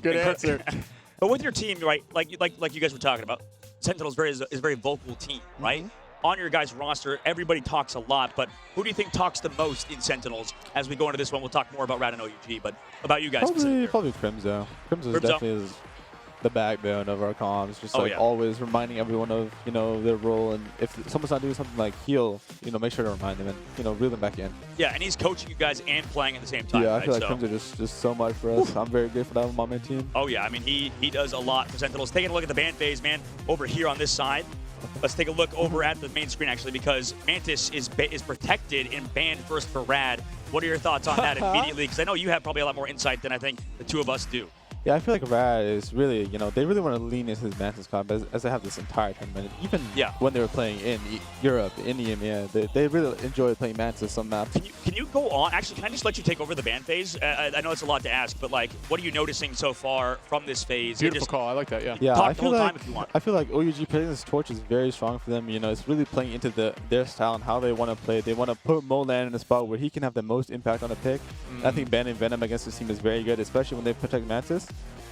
Good answer. But with your team, right, like you guys were talking about, Sentinels is a very vocal team, right? On your guys' roster, everybody talks a lot, but who do you think talks the most in Sentinels? As we go into this one, we'll talk more about Rad and OUG, but about you guys specifically. Probably Crimzo. Crimzo definitely is the backbone of our comms, just always reminding everyone of, you know, their role, and if someone's not doing something, like, he'll, you know, make sure to remind them and, you know, reel them back in. Yeah, and he's coaching you guys and playing at the same time. Yeah, right? I feel like Crimzo just so much for us. I'm very grateful to have him on my team. Oh yeah, I mean he does a lot for Sentinels. Taking a look at the ban phase, man, over here on this side. Let's take a look over at the main screen actually, because Mantis is protected and banned first for Rad. What are your thoughts on that immediately? Because I know you have probably a lot more insight than I think the two of us do. Yeah, I feel like Rad is really, you know, they really want to lean into his Mantis comp as they have this entire tournament. Even when they were playing in Europe, in EMEA, they really enjoy playing Mantis on maps. Can you go on? Actually, can I just let you take over the ban phase? I know it's a lot to ask, but like, what are you noticing so far from this phase? Beautiful call. I like that. Yeah. Yeah, talk the whole time if you want. I feel like OUG playing this torch is very strong for them. You know, it's really playing into their style and how they want to play. They want to put Molan in a spot where he can have the most impact on a pick. I think banning Venom against this team is very good, especially when they protect Mantis.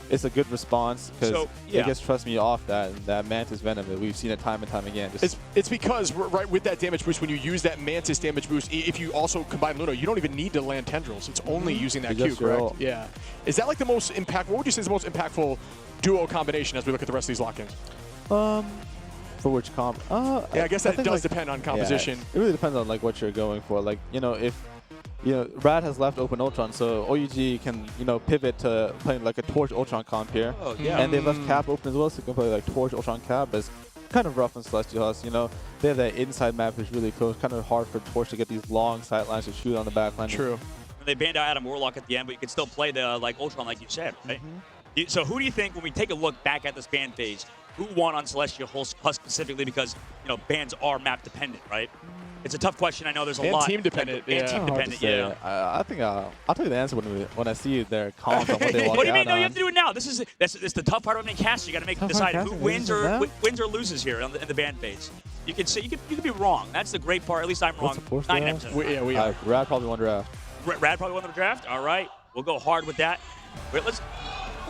It's a good response because it gets trust me off that Mantis Venom. We've seen it time and time again. It's because right with that damage boost, when you use that Mantis damage boost, if you also combine Luna, you don't even need to land tendrils. It's only using that Q, correct? Yeah. Is that like the most impactful? What would you say is the most impactful duo combination as we look at the rest of these lock-ins? For which comp? Yeah, I guess that does depend on composition. Yeah, it really depends on like what you're going for. Like, you know, if Rad has left open Ultron, so OUG can, you know, pivot to playing like a Torch Ultron comp here. Oh, yeah. And they've left Cap open as well, so you can play like Torch Ultron Cap. But it's kind of rough on Celestial Husk, you know. They have that inside map that's really close, kind of hard for Torch to get these long sight lines to shoot on the back line. True. And they banned out Adam Warlock at the end, but you can still play the like Ultron, like you said, right? So who do you think, when we take a look back at this ban phase, who won on Celestial Husk specifically, because, you know, bans are map dependent, right? It's a tough question. I know there's a lot. Team dependent. And team dependent, yeah. I think I'll tell you the answer when I see their comps on what they walk out. What do you mean? No, you have to do it now. This is the tough part of making cast. You got to decide who wins or loses here in the ban phase. You can say you can be wrong. That's the great part. At least I'm wrong. 99%. Yeah, we are. Rad probably won the draft. Rad probably won the draft. All right, we'll go hard with that. Wait, let's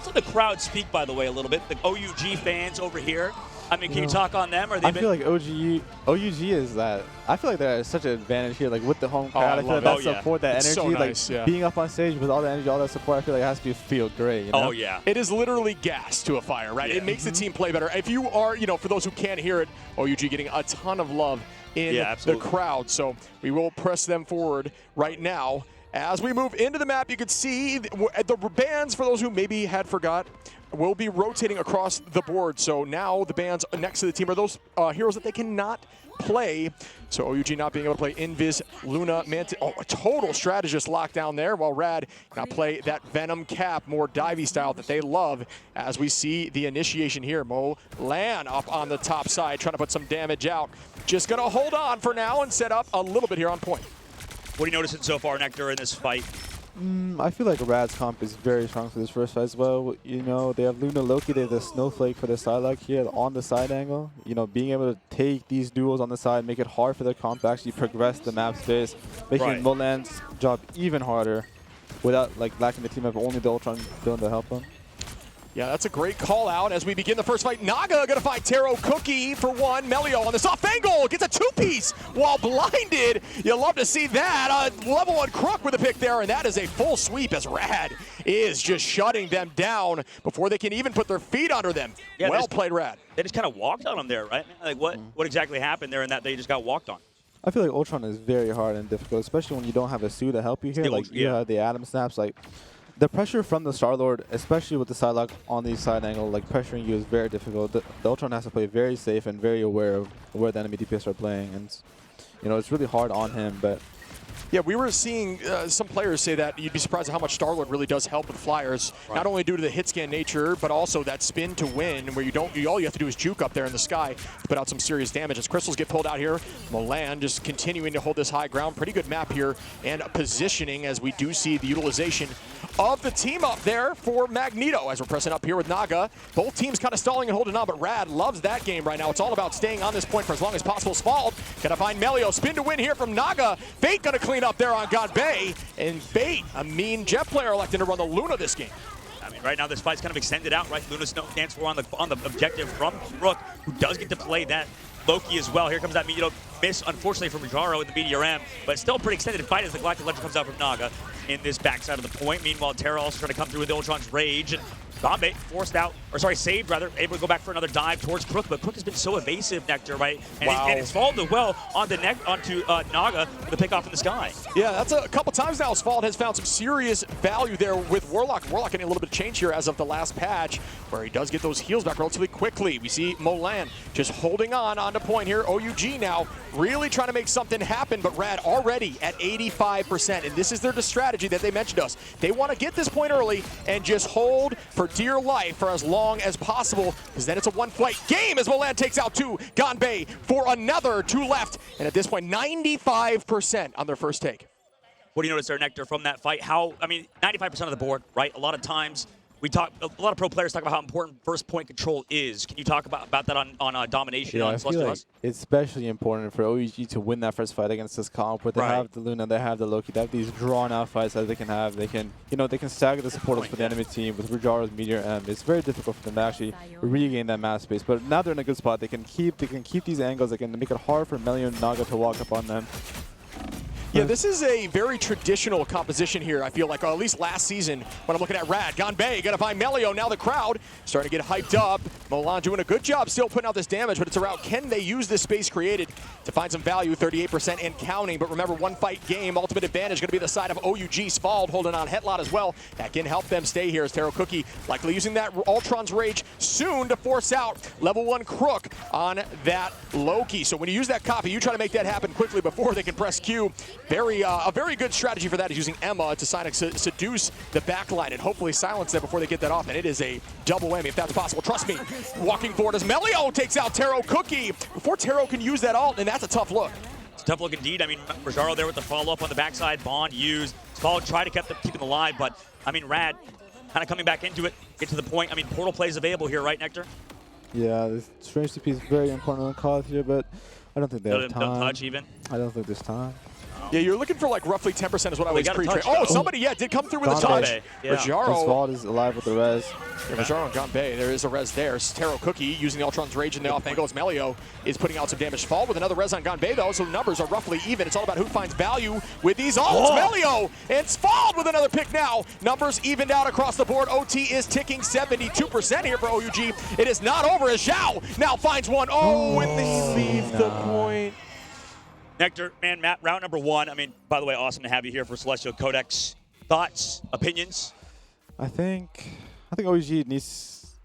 let the crowd speak, by the way, a little bit. The OUG fans over here. I mean, can you talk on them? Or I feel like OUG is that. I feel like there's such an advantage here, like with the home crowd. I feel like that support, that energy, so nice, like being up on stage with all the energy, all that support. I feel like it has to feel great. You know? Oh yeah. It is literally gas to a fire, right? It makes the team play better. If you are, you know, for those who can't hear it, OUG getting a ton of love in the crowd. So we will press them forward right now. As we move into the map, you can see the bands, for those who maybe had forgot, will be rotating across the board. So now the bands next to the team are those heroes that they cannot play. So OUG not being able to play Invis, Luna, Mantis. Oh, a total strategist lockdown there, while Rad now play that Venom Cap, more divey style that they love, as we see the initiation here. Molan up on the top side, trying to put some damage out. Just going to hold on for now and set up a little bit here on point. What are you noticing so far, Nectar, in this fight? I feel like Rad's comp is very strong for this first fight as well. You know, they have Luna Loki, they have the Snowflake for the side lock here on the side angle. You know, being able to take these duels on the side, make it hard for their comp to actually progress the map space, making Molan's job even harder without like lacking the team of only the Ultron villain to help them. Yeah, that's a great call out as we begin the first fight. Naga gonna fight Taro Cookie for one. Melio on the soft angle gets a two-piece while blinded. You love to see that. Level 1 Crook with a pick there, and that is a full sweep as Rad is just shutting them down before they can even put their feet under them. Yeah, well played, Rad. They just kind of walked on them there, right? Like what exactly happened there in that they just got walked on? I feel like Ultron is very hard and difficult, especially when you don't have a suit to help you here. Like you have the Atom Snaps, like the pressure from the Star-Lord, especially with the side lock on the side angle, like pressuring you is very difficult. The Ultron has to play very safe and very aware of where the enemy DPS are playing, and you know it's really hard on him. But yeah, we were seeing some players say that you'd be surprised at how much Star-Lord really does help with Flyers, not only due to the hit scan nature, but also that spin to win, where all you have to do is juke up there in the sky to put out some serious damage. As crystals get pulled out here, Molan just continuing to hold this high ground. Pretty good map here and positioning, as we do see the utilization of the team up there for Magneto as we're pressing up here with Naga. Both teams kind of stalling and holding on, but Rad loves that game right now. It's all about staying on this point for as long as possible. Spald gonna find Melio. Spin to win here from Naga. Fate gonna clean up there on God Bay. And Fate, a mean Jet player, electing to run the Luna this game. I mean, mean, right now this fight's kind of extended out, right? Luna stands for on the objective from Rook, who does get to play that Loki as well. Here comes that miss, unfortunately, from Rajaro in the Meteor M, but still a pretty extended fight as the Galactic Legend comes out from Naga in this backside of the point. Meanwhile, Terra also trying to come through with Ultron's Rage. And Gombe saved rather, able to go back for another dive towards Crook, but Crook has been so evasive, Nectar, right? And, and it's fallen well onto Naga for the pick off in the sky. Yeah, that's a couple times now. Asphalt has found some serious value there with Warlock. Warlock getting a little bit of change here as of the last patch, where he does get those heals back relatively quickly. We see Molan just holding on to point here. OUG now really trying to make something happen, but Rad already at 85%, and this is their strategy that they mentioned us. They want to get this point early and just hold for dear life for as long as possible, because then it's a one-fight game as Molan takes out 2. Ganbei for another 2 left, and at this point, 95% on their first take. What do you notice there, Nectar, from that fight? 95% of the board, right? A lot of times, a lot of pro players talk about how important first point control is. Can you talk about that on domination on Celestial? Like it's especially important for OUG to win that first fight against this comp, where they have the Luna, they have the Loki, they have these drawn-out fights that they can have. They can, they can stagger the supporters for the enemy team with Rajaro's Meteor M. It's very difficult for them to actually regain that map space, but now they're in a good spot. They can keep these angles. They can make it hard for Melio and Naga to walk up on them. Yeah, this is a very traditional composition here, I feel like, or at least last season when I'm looking at Rad. Ganbei gonna find Melio. Now the crowd starting to get hyped up. Molan doing a good job still putting out this damage, but it's around, can they use this space created to find some value, 38% and counting. But remember, one fight game, ultimate advantage gonna be the side of OUG. Spald holding on Hetlot as well. That can help them stay here as Taro Cookie likely using that Ultron's Rage soon to force out level 1 Crook on that Loki. So when you use that copy, you try to make that happen quickly before they can press Q. A very good strategy for that is using Emma to seduce the backline and hopefully silence them before they get that off. And it is a double whammy if that's possible. Trust me. Walking forward as Melio takes out Taro Cookie before Taro can use that ult, and that's a tough look. It's a tough look indeed. I mean, Rajaro there with the follow-up on the backside. Bond used. Spald tried to keep them alive, but I mean, Rad kind of coming back into it, get to the point. I mean, Portal plays available here, right, Nectar? Yeah, this strange CP is very important on the call here, but I don't think they have time. Don't touch even? I don't think there's time. Yeah, you're looking for like roughly 10% is what I was pre-trained. Oh, somebody, did come through with a touch. Yeah. Rajaro. Spald is alive with the res. Yeah, Rajaro and Ganbei, there is a res there. Taro Cookie using the Ultron's Rage in the off angle as Melio is putting out some damage. Spald with another res on Ganbei though, so the numbers are roughly even. It's all about who finds value with these ults. Melio and Spald with another pick now. Numbers evened out across the board. OT is ticking 72% here for OUG. It is not over as Zhao now finds one. Oh, and they leave the point. Nectar, man, Matt, round number 1. I mean, by the way, awesome to have you here for Celestial Codex. Thoughts, opinions? I think OUG needs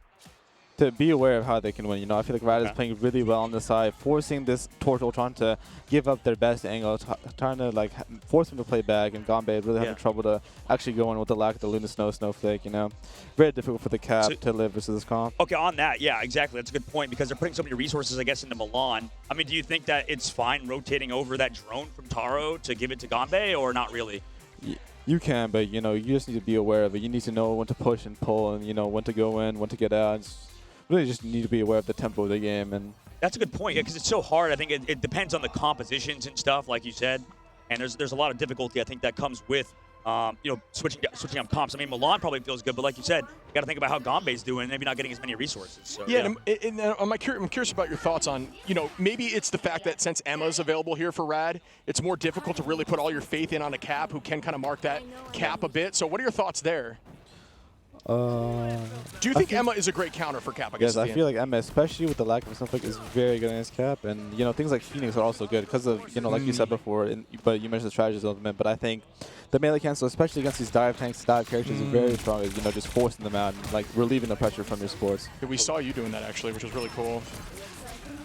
to be aware of how they can win. I feel like Rad is playing really well on the side, forcing this Torch Ultron to give up their best angle, trying to like force him to play back, and Ganbei really having trouble to actually go in with the lack of the Luna Snowflake, Very difficult for the Cap to live versus this comp. Okay, on that, yeah, exactly. That's a good point because they're putting so many resources, I guess, into Milan. I mean, do you think that it's fine rotating over that drone from Taro to give it to Ganbei, or not really? You can, but, you just need to be aware of it. You need to know when to push and pull and, when to go in, when to get out. Really just need to be aware of the tempo of the game. And that's a good point, because it's so hard. I think it depends on the compositions and stuff, like you said. And there's a lot of difficulty, I think, that comes with, switching up comps. I mean, Milan probably feels good, but like you said, you got to think about how Ganbei's doing, maybe not getting as many resources. So, and I'm curious about your thoughts on, maybe it's the fact that since Emma's available here for Rad, it's more difficult to really put all your faith in on a Cap who can kind of mark that Cap a bit. So what are your thoughts there? Do you think Emma is a great counter for Cap? Yes, I feel like Emma, especially with the lack of a Snowflake, is very good against Cap. And, things like Phoenix are also good because of, like you said before, but you mentioned the strategies element. But I think the melee cancel, especially against these dive tanks, dive characters, is very strong. Just forcing them out and, like, relieving the pressure from your supports. Yeah, we saw you doing that, actually, which was really cool.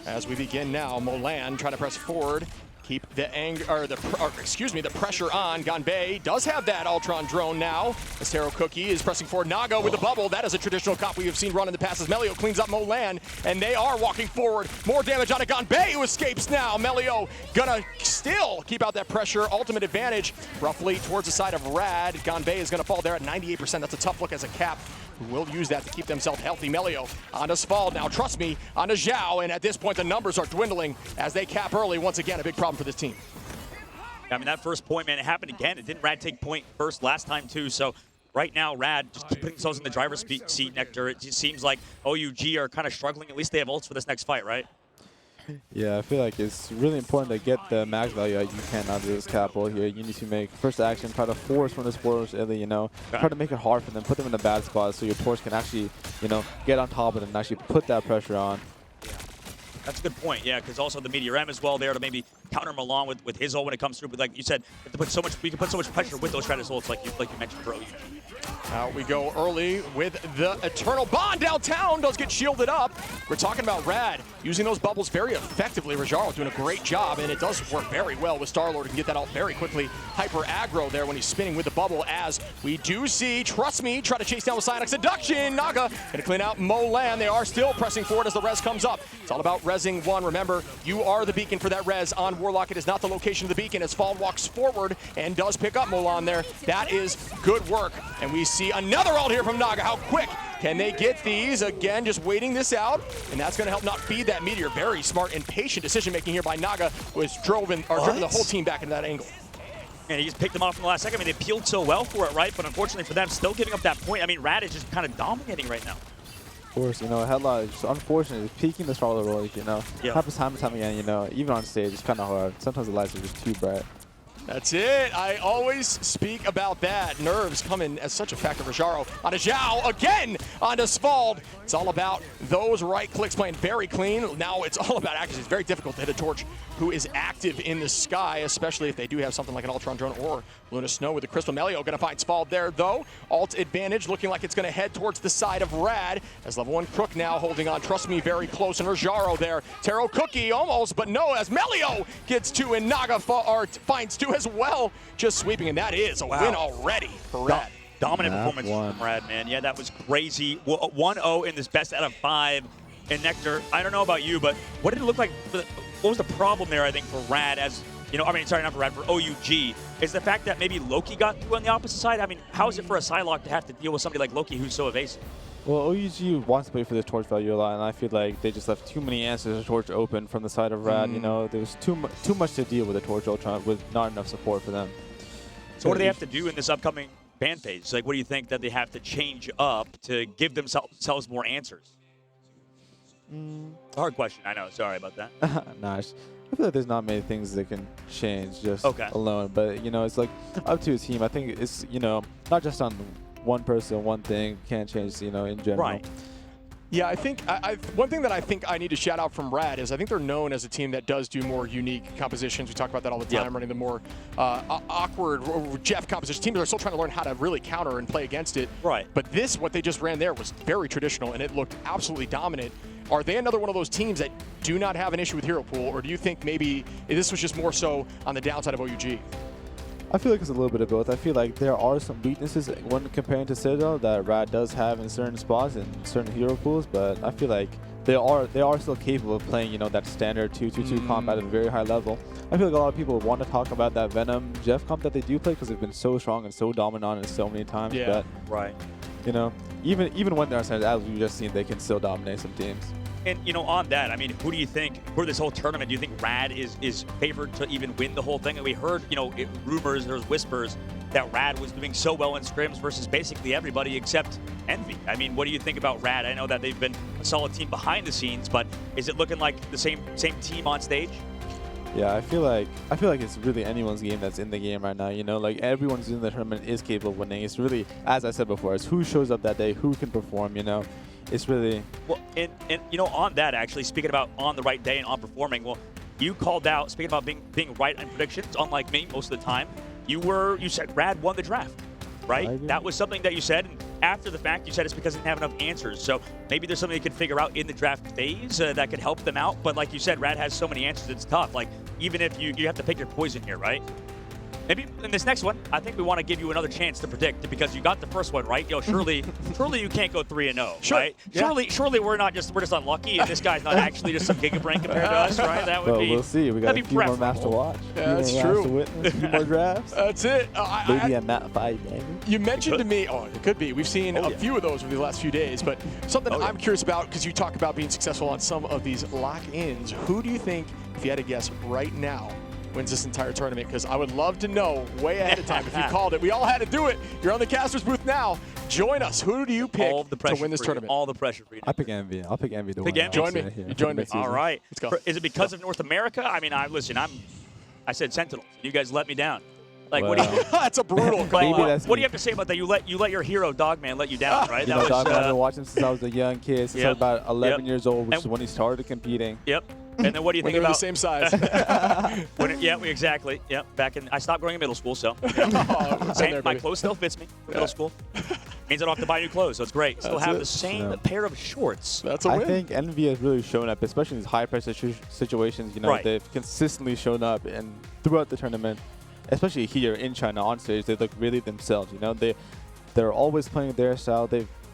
As we begin now, Molan trying to press forward. Keep the pressure on. Ganbei does have that Ultron drone now. As Taro Cookie is pressing forward. Naga with the bubble. That is a traditional comp we have seen run in the past as Melio cleans up Molan. And they are walking forward. More damage on a Ganbei who escapes now. Melio gonna still keep out that pressure. Ultimate advantage roughly towards the side of Rad. Ganbei is gonna fall there at 98%. That's a tough look as a Cap who will use that to keep themselves healthy. Melio onto Spald now. Trust me, onto Zhao. And at this point, the numbers are dwindling as they cap early. Once again, a big problem for this team. I mean, that first point, man, it happened again. It didn't Rad take point first last time, too. So right now, Rad just keep putting themselves in the driver's seat, Nectar. It just seems like OUG are kind of struggling. At least they have ults for this next fight, right? Yeah, I feel like it's really important to get the max value that you can out of this capital here. You need to make first action, try to force one of the spoilers early, try to make it hard for them, put them in a bad spot so your torch can actually, get on top of them and actually put that pressure on. That's a good point, yeah, because also the Meteor M as well there to maybe counter Milan with his ult when it comes through. But like you said, we can put so much pressure with those Stratus ults like you mentioned for OUG. Out we go early with the Eternal Bond downtown. Does get shielded up. We're talking about Rad using those bubbles very effectively. Rajaro doing a great job, and it does work very well with Starlord. Can get that out very quickly. Hyper aggro there when he's spinning with the bubble, as we do see Trust Me try to chase down with Psynox Seduction. Naga gonna clean out Molan. They are still pressing forward as the res comes up. It's all about resing one. Remember, you are the beacon for that res on Warlock. It is not the location of the beacon as Fall walks forward and does pick up Molan there. That is good work, and we see another ult here from Naga. How quick can they get these? Again, just waiting this out, and that's going to help not feed that Meteor. Very smart and patient decision-making here by Naga, who has driven the whole team back into that angle. And he just picked them off in the last second. I mean, they peeled so well for it, right? But unfortunately for them, still giving up that point. I mean, Rad is just kind of dominating right now. Of course, Headlock is just unfortunate. It's peaking the Starlord role, Yep. Happens time and time again, even on stage, it's kind of hard. Sometimes the lights are just too bright. That's it. I always speak about that. Nerves coming as such a factor for Rajaro. On to Zhao, again onto Svald. It's all about those right clicks playing very clean. Now it's all about accuracy. It's very difficult to hit a torch who is active in the sky, especially if they do have something like an Ultron drone or Luna Snow with the Crystal Melio. Gonna find Svald there though. Alt advantage looking like it's gonna head towards the side of Rad as level 1 Crook now holding on. Trust Me very close, and Rajaro there. Taro Cookie almost, but no, as Melio gets 2 and Naga finds 2 as well. Just sweeping, and that is a win already for Rad. Dominant performance from Rad, man. Yeah, that was crazy. 1-0 in this best out of 5. And Nectar, I don't know about you, but what did it look like? What was the problem there, I think, for Rad as, sorry, not for Rad, for OUG, is the fact that maybe Loki got through on the opposite side? I mean, how is it for a Psylocke to have to deal with somebody like Loki who's so evasive? Well, OUG wants to play for the torch value a lot, and I feel like they just left too many answers to torch open from the side of Rad. There was too much to deal with the torch Ultron with not enough support for them. So what do they have to do in this upcoming ban phase? Like, what do you think that they have to change up to give themselves more answers? Hard question, I know. Sorry about that. Nice. I feel like there's not many things that can change just alone, but it's like up to a team. I think it's not just on one person, one thing can't change in general. Right. Yeah, I think one thing that I think I need to shout out from Rad is I think they're known as a team that does do more unique compositions. We talk about that all the time, running the more awkward Jeff composition. Teams are still trying to learn how to really counter and play against it. Right. But what they just ran there was very traditional, and it looked absolutely dominant. Are they another one of those teams that do not have an issue with hero pool, or do you think maybe this was just more so on the downside of OUG? I feel like it's a little bit of both. I feel like there are some weaknesses when comparing to Citadel that Rad does have in certain spots and certain hero pools, but I feel like they are still capable of playing, that standard 2-2-2 comp at a very high level. I feel like a lot of people want to talk about that Venom Jeff comp that they do play because they've been so strong and so dominant on it so many times. Yeah. But, right. Even when they're standard, as we've just seen, they can still dominate some teams. And, on that, I mean, who do you think, for this whole tournament, do you think Rad is favored to even win the whole thing? And we heard, rumors, there was whispers that Rad was doing so well in scrims versus basically everybody except Envy. I mean, what do you think about Rad? I know that they've been a solid team behind the scenes, but is it looking like the same team on stage? Yeah, I feel like it's really anyone's game that's in the game right now. Like everyone's in the tournament is capable of winning. It's really, as I said before, it's who shows up that day, who can perform. It's really well. And on that, actually, speaking about on the right day and on performing, well, you called out, speaking about being right on predictions, unlike me most of the time, you said Rad won the draft, right? That was something that you said, and after the fact, you said it's because they didn't have enough answers. So maybe there's something they can figure out in the draft phase that could help them out. But like you said, Rad has so many answers, it's tough. Like, even if you have to pick your poison here, right? Maybe in this next one, I think we want to give you another chance to predict because you got the first one right. Surely you can't go 3-0, right? Yeah. Surely we're just unlucky, and this guy's not actually just some gigabrain compared to us, right? That would be. We'll see. We got a few more maps to watch. Yeah, that's true. A few more drafts. That's it. Maybe a map 5 maybe. You mentioned to me, it could be. We've seen a few of those over the last few days, but something I'm curious about because you talk about being successful on some of these lock-ins. Who do you think, if you had to guess right now, wins this entire tournament? Because I would love to know way ahead of time if you called it. We all had to do it. You're on the caster's booth now. Join us. Who do you pick to win this tournament? All the pressure for you. I pick Envy. I'll pick Envy to win. Join me. You join me. All right. Let's go. Is it because of North America? I mean, listen, I said Sentinels. You guys let me down. Like, what do you? That's a brutal call. What do you have to say about that? You let your hero Dogman let you down, right? You know, Dogman, I've been watching since I was a young kid, since I was about 11 years old, which is when he started competing. Yep. And then what do you think about the same size? Exactly. Yep. I stopped growing in middle school, so my clothes still fits me. Middle school means I don't have to buy new clothes, so it's great. Still have the same pair of shorts. That's a win. I think Envy has really shown up, especially in these high pressure situations. You know, they've consistently shown up and throughout the tournament. Especially here in China on stage, they look really themselves. You know, they're always playing their style.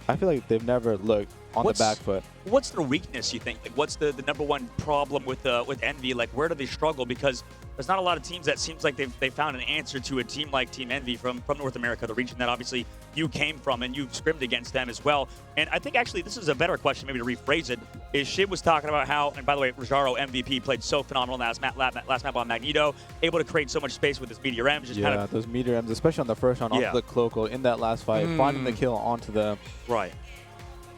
I feel like they've never looked on the back foot. What's their weakness, you think? Like, what's the number one problem with Envy? Like, where do they struggle? Because there's not a lot of teams that seems like they found an answer to a team like Team Envy from North America, the region that obviously you came from, and you've scrimmed against them as well. And I think actually this is a better question, maybe to rephrase it, is Shib was talking about how, and by the way, Rajaro MVP played so phenomenal last map on Magneto, able to create so much space with his Meteor M's. Those Meteor M's, especially on the first round onto the Cloaco in that last fight, finding the kill onto the... Right.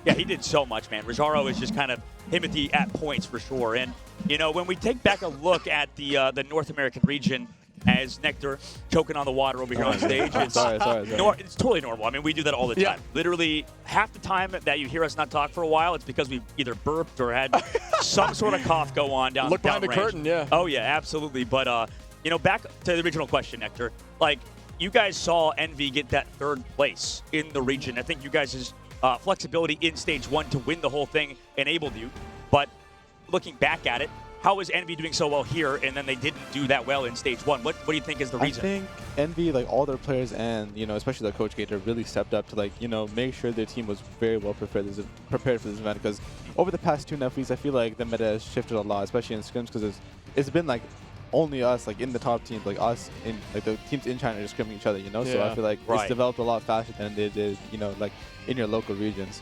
Yeah, he did so much, man. Rajaro is just kind of him at points for sure. And, you know, when we take back a look at the North American region, as Nectar choking on the water over here on stage, it's totally normal. I mean, we do that all the time. Yeah. Literally, half the time that you hear us not talk for a while, it's because we either burped or had some sort of cough go on down Look behind the curtain, yeah. Oh, yeah, absolutely. But, you know, back to the original question, Nectar. Like, you guys saw Envy get that third place in the region. I think you guys' flexibility in stage 1 to win the whole thing enabled you. But looking back at it, how is Envy doing so well here, and then they didn't do that well in stage 1? What do you think is the reason? I think Envy, like all their players and, you know, especially the coach Gator, really stepped up to, like, you know, make sure their team was very well prepared for this event. Because over the past 2 weeks, I feel like the meta has shifted a lot, especially in scrims, because it's been like only us, like in the top teams, like us in like the teams in China are scrimming each other, you know. So I feel like it's developed a lot faster than they did, you know, like in your local regions.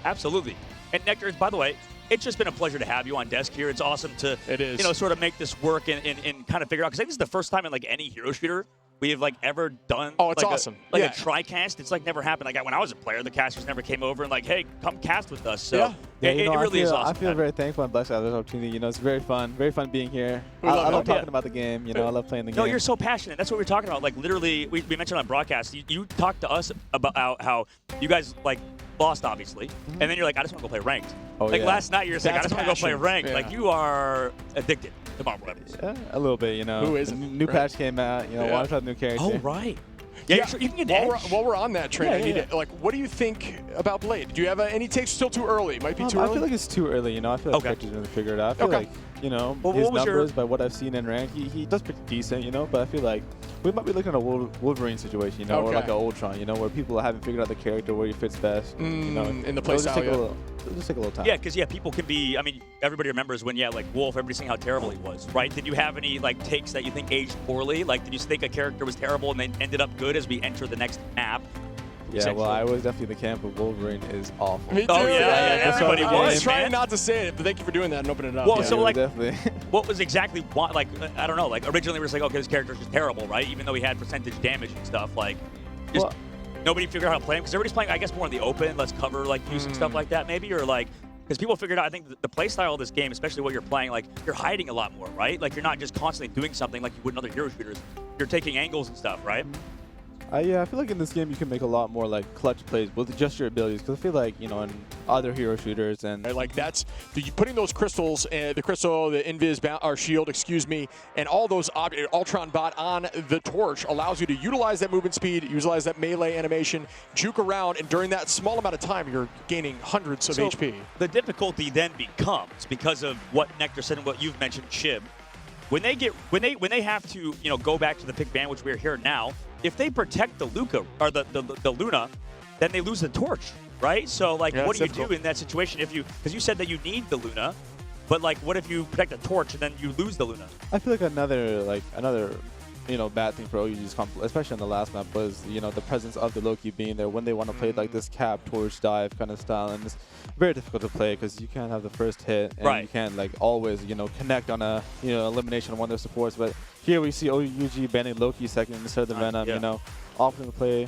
Absolutely. And Nectar, by the way, it's just been a pleasure to have you on desk here. It's awesome to, you know, sort of make this work and kind of figure out, because I think this is the first time in like any hero shooter we have like ever done. Oh, it's like awesome. A tri-cast. It's like never happened. Like when I was a player, the casters never came over and like, hey, come cast with us. So it really is awesome. I feel very thankful and blessed to have this opportunity. You know, it's very fun being here. I love talking about the game. You know, I love playing the game. No, you're so passionate. That's what we're talking about. Like literally, we mentioned on broadcast, you talked to us about how you guys like lost, obviously, and then you're like, I just want to go play ranked. Oh, like last night, you're just like, I just want to go play ranked. Yeah. Like you are addicted to Marvel Rivals. Yeah, a little bit, you know. Who isn't? New patch came out, you know, want to try the new character. Oh, right. Yeah, you can get while we're on that train, I need to, like, what do you think about Blade? Do you have any takes? Still too early? Might be too early? I feel like it's too early, you know. I feel like the character's going to figure it out. I feel like, you know, his numbers, by what I've seen in rank, he does pretty decent, you know, but I feel like we might be looking at a Wolverine situation, you know, or like an Ultron, you know, where people haven't figured out the character, where he fits best, you know. In the playstyle, it'll just take a little time. Yeah, because, people can be, I mean, everybody remembers when, like, Wolf, everybody's saying how terrible he was, right? Did you have any, like, takes that you think aged poorly? Like, did you think a character was terrible and then ended up good as we enter the next map? Yeah, well, I was definitely the camp of Wolverine is awful. Me too. Oh, yeah, everybody was. I was trying not to say it, but thank you for doing that and opening it up. Well, so, like, definitely. What was exactly, like, I don't know, like, originally we were just like, okay, this character's just terrible, right? Even though he had percentage damage and stuff, like, just nobody figured out how to play him, because everybody's playing, I guess, more in the open, let's cover, like, use and stuff like that, maybe, or, like, because people figured out, I think, the play style of this game, especially what you're playing, like, you're hiding a lot more, right? Like, you're not just constantly doing something like you would in other hero shooters. You're taking angles and stuff, right? Yeah, I feel like in this game you can make a lot more like clutch plays with just your abilities, because I feel like, you know, in other hero shooters and like that's putting those crystals, the crystal, the invis or shield, excuse me, and all those Ultron bot on the torch allows you to utilize that movement speed, utilize that melee animation, juke around, and during that small amount of time you're gaining hundreds of HP. The difficulty then becomes, because of what Nectar said and what you've mentioned, Shib, when they have to, you know, go back to the pick ban, which we're here now. If they protect the Luca or the Luna, then they lose the torch, right? So like, what do you do in that situation if because you said that you need the Luna, but like, what if you protect the torch and then you lose the Luna? I feel like another bad thing for OUG's comp, especially in the last map, was the presence of the Loki being there when they want to play like this cap torch dive kind of style, and it's very difficult to play because you can't have the first hit and you can't like always connect on a elimination of one of their supports. But here we see OUG banning Loki second instead of the Venom. Often play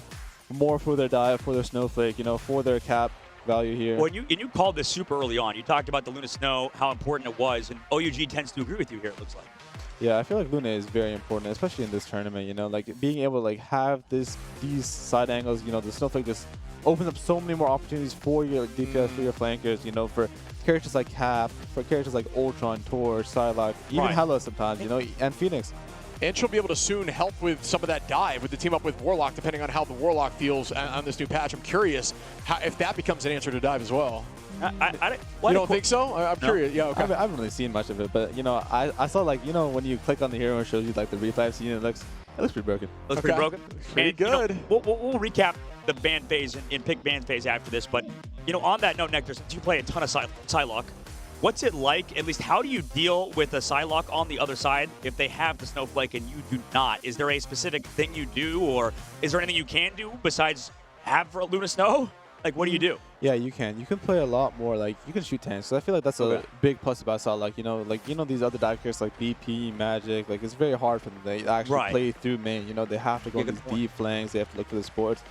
more for their dive, for their snowflake, for their cap value here. Well, you called this super early on. You talked about the Luna Snow, how important it was, and OUG tends to agree with you here, it looks like. Yeah, I feel like Luna is very important, especially in this tournament. Like being able to like have these side angles. The snowflake just opens up so many more opportunities for your DPS, for your flankers. For characters like Cap, for characters like Ultron, Torch, Psylocke, even Hela sometimes. And Phoenix. And she'll be able to soon help with some of that dive with the team up with Warlock, depending on how the Warlock feels on this new patch. I'm curious if that becomes an answer to dive as well. You don't think so? I'm curious. Yeah, okay. I haven't really seen much of it, but I saw like when you click on the hero and shows you like the replay scene, it looks pretty broken. Looks pretty broken. Pretty good. We'll recap the ban phase and pick ban phase after this, but on that note, Nectar, since you play a ton of Psylocke, what's it like? At least, how do you deal with a Psylocke on the other side if they have the snowflake and you do not? Is there a specific thing you do, or is there anything you can do besides have for a Luna Snow? Like, what do you do? Yeah, you can. You can play a lot more. Like, you can shoot tanks. So I feel like that's a big plus about Psylocke. These other dive characters like BP, Magic. Like, it's very hard for them. They actually play through main. They have to go these deep flanks. They have to look for the sports.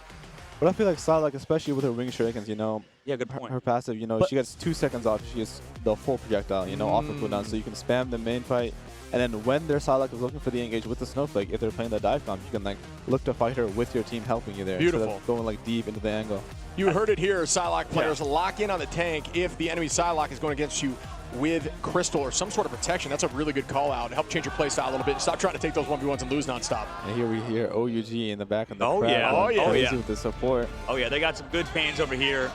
But I feel like Psylocke, especially with her wing shurikens, yeah, good point. Her passive, she gets 2 seconds off. She gets the full projectile, off the cooldown. So you can spam the main fight. And then when their Psylocke is looking for the engage with the snowflake, if they're playing the dive comp, you can like look to fight her with your team helping you there. Beautiful. Instead of going like deep into the angle. You heard it here, Psylocke players. Lock in on the tank if the enemy Psylocke is going against you with Crystal or some sort of protection. That's a really good call out. Help change your play style a little bit. Stop trying to take those 1v1s and lose nonstop. And here we hear OUG in the back of the crowd. With the support. Oh yeah, they got some good fans over here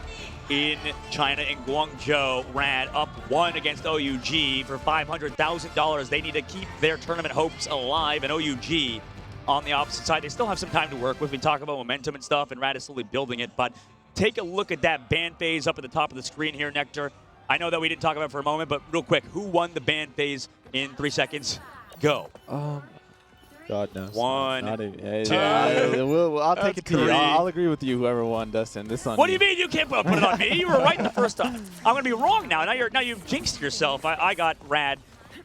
in China, in Guangzhou. Rad up 1 against OUG for $500,000. They need to keep their tournament hopes alive, and OUG on the opposite side, they still have some time to work with. We talk about momentum and stuff, and Rad is slowly building it, but take a look at that ban phase up at the top of the screen here, Nectar. I know that we didn't talk about it for a moment, but real quick, who won the ban phase in 3 seconds? Go. God knows. 1, Not even, 2, I'll take it to 3. you. I'll agree with you, whoever won, Dustin. This on What do you mean you can't put it on me? You were right the first time. I'm going to be wrong now. Now you've jinxed yourself. I got Rad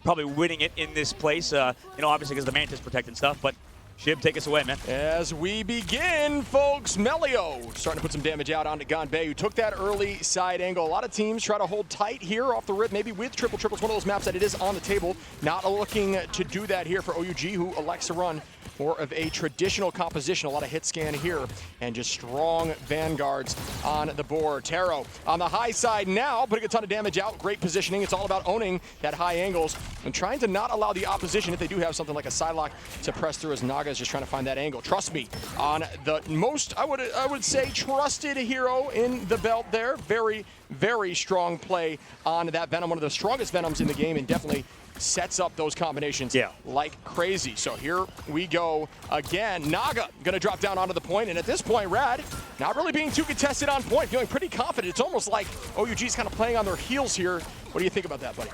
probably winning it in this place, obviously because the Mantis protected stuff, but Shib, take us away, man. As we begin, folks, Melio starting to put some damage out onto Ganbei, who took that early side angle. A lot of teams try to hold tight here off the rip, maybe with triple. It's one of those maps that it is on the table. Not looking to do that here for OUG, who elects to run more of a traditional composition. A lot of hit scan here, and just strong vanguards on the board. Taro on the high side now, putting a ton of damage out. Great positioning. It's all about owning that high angles and trying to not allow the opposition, if they do have something like a Psylocke, to press through, as Naga is just trying to find that angle. Trust me, on the most, I would say, trusted hero in the belt there. Very, very strong play on that Venom, one of the strongest Venoms in the game, and definitely sets up those combinations like crazy. So here we go again. Naga gonna drop down onto the point, and at this point, Rad not really being too contested on point, feeling pretty confident. It's almost like OUG's kind of playing on their heels here. What do you think about that, buddy?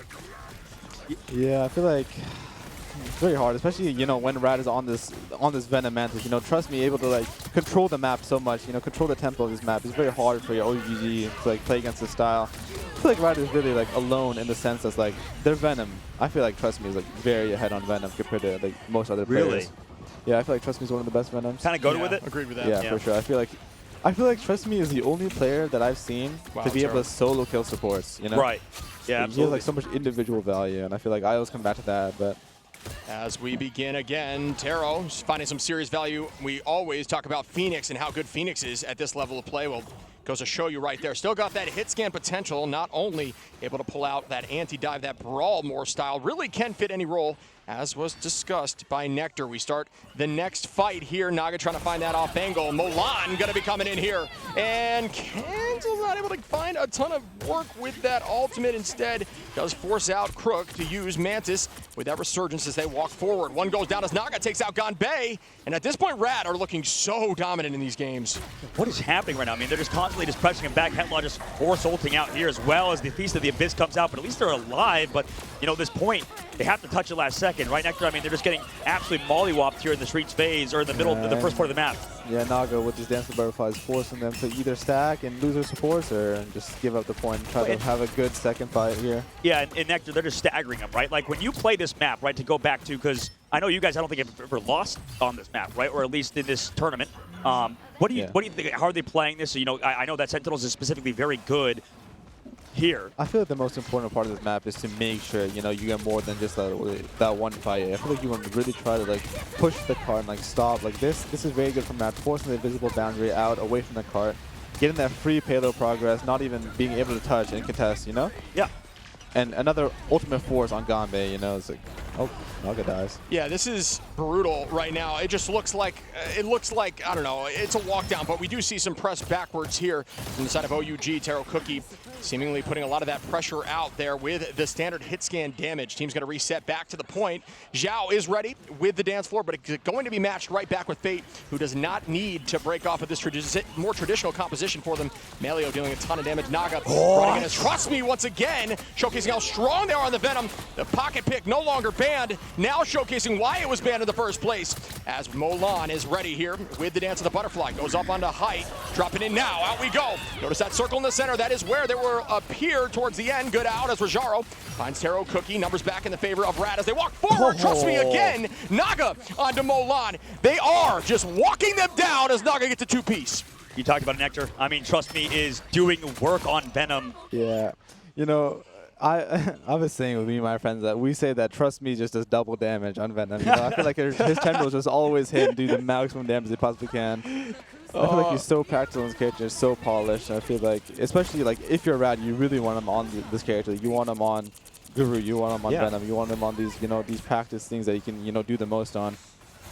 Yeah, I feel like it's very hard, especially when Rad is on this Venom Mantis. Trust me, able to like control the map so much. Control the tempo of this map. It's very hard for your OUG to like play against this style. I feel like Rad is really like alone in the sense that like their Venom, I feel like Trust Me is like very ahead on Venom compared to like most other players. Really? Yeah, I feel like Trust Me is one of the best Venoms. Kind of go with it? Agreed with that. Yeah, for sure. I feel like Trust Me is the only player that I've seen to be able to solo kill supports. Right. Yeah, absolutely. He has like so much individual value, and I feel like I always come back to that, but. As we begin again, Taro finding some serious value. We always talk about Phoenix and how good Phoenix is at this level of play. Well, goes to show you right there. Still got that hit scan potential, not only able to pull out that anti-dive, that brawl more style, really can fit any role, as was discussed by Nectar. We start the next fight here. Naga trying to find that off angle. Molan gonna be coming in here, and Kanzel's not able to find a ton of work with that ultimate. Instead, does force out Crook to use Mantis with that resurgence as they walk forward. One goes down as Naga takes out Ganbei, and at this point, Rad are looking so dominant in these games. What is happening right now? I mean, they're just constantly just pressing him back. Headlaw just force ulting out here as well as the Feast of the Abyss comes out, but at least they're alive. But, you know, this point, they have to touch it last second, right, Nectar? I mean, they're just getting absolutely mollywopped here in the streets phase, or in the middle, the first part of the map. Yeah, Naga with his Dance of Butterflies forcing them to either stack and lose their supports or just give up the point and try to have a good second fight here. Yeah, and Nectar, they're just staggering them, right? Like, when you play this map, right, to go back to, because I know you guys, I don't think have ever lost on this map, right, or at least in this tournament. What do you think? How are they playing this? So, you know, I know that Sentinels is specifically very good here. I feel like the most important part of this map is to make sure, you know, you get more than just that one fight. I feel like you want to really try to, like, push the cart and, like, stop. Like, this is very good for map, forcing the invisible boundary out, away from the cart, getting that free payload progress, not even being able to touch and contest, you know? Yeah. And another ultimate force on Ganbei, you know, it's like, oh, Naga dies. Yeah, this is brutal right now. It just looks like, I don't know, it's a walk down, but we do see some press backwards here from the side of OUG. Taro Cookie seemingly putting a lot of that pressure out there with the standard hit scan damage. Team's going to reset back to the point. Zhao is ready with the dance floor, but it's going to be matched right back with Fate, who does not need to break off of this more traditional composition for them. Melio dealing a ton of damage. Naga running in as Trust Me once again, showcasing how strong they are on the Venom. The pocket pick no longer banned, now showcasing why it was banned in the first place, as Molan is ready here with the Dance of the Butterfly. Goes up onto height, dropping in now, out we go. Notice that circle in the center, that is where they were appear towards the end. Good out as Rajaro finds Taro Cookie, numbers back in the favor of Rad as they walk forward. Trust Me again, Naga onto Molan. They are just walking them down as Naga gets a two-piece. You talk about Nectar. I mean, Trust Me is doing work on Venom. Yeah, you know, I was saying with me and my friends that we say that Trust Me just does double damage on Venom. You know, I feel like his tendrils just always hit and do the maximum damage they possibly can. I feel like he's so practical in his character, so polished. I feel like, especially like if you're Rad, you really want him on this character. You want him on Guru, you want him on Venom, you want him on these, you know, these practice things that you can, you know, do the most on.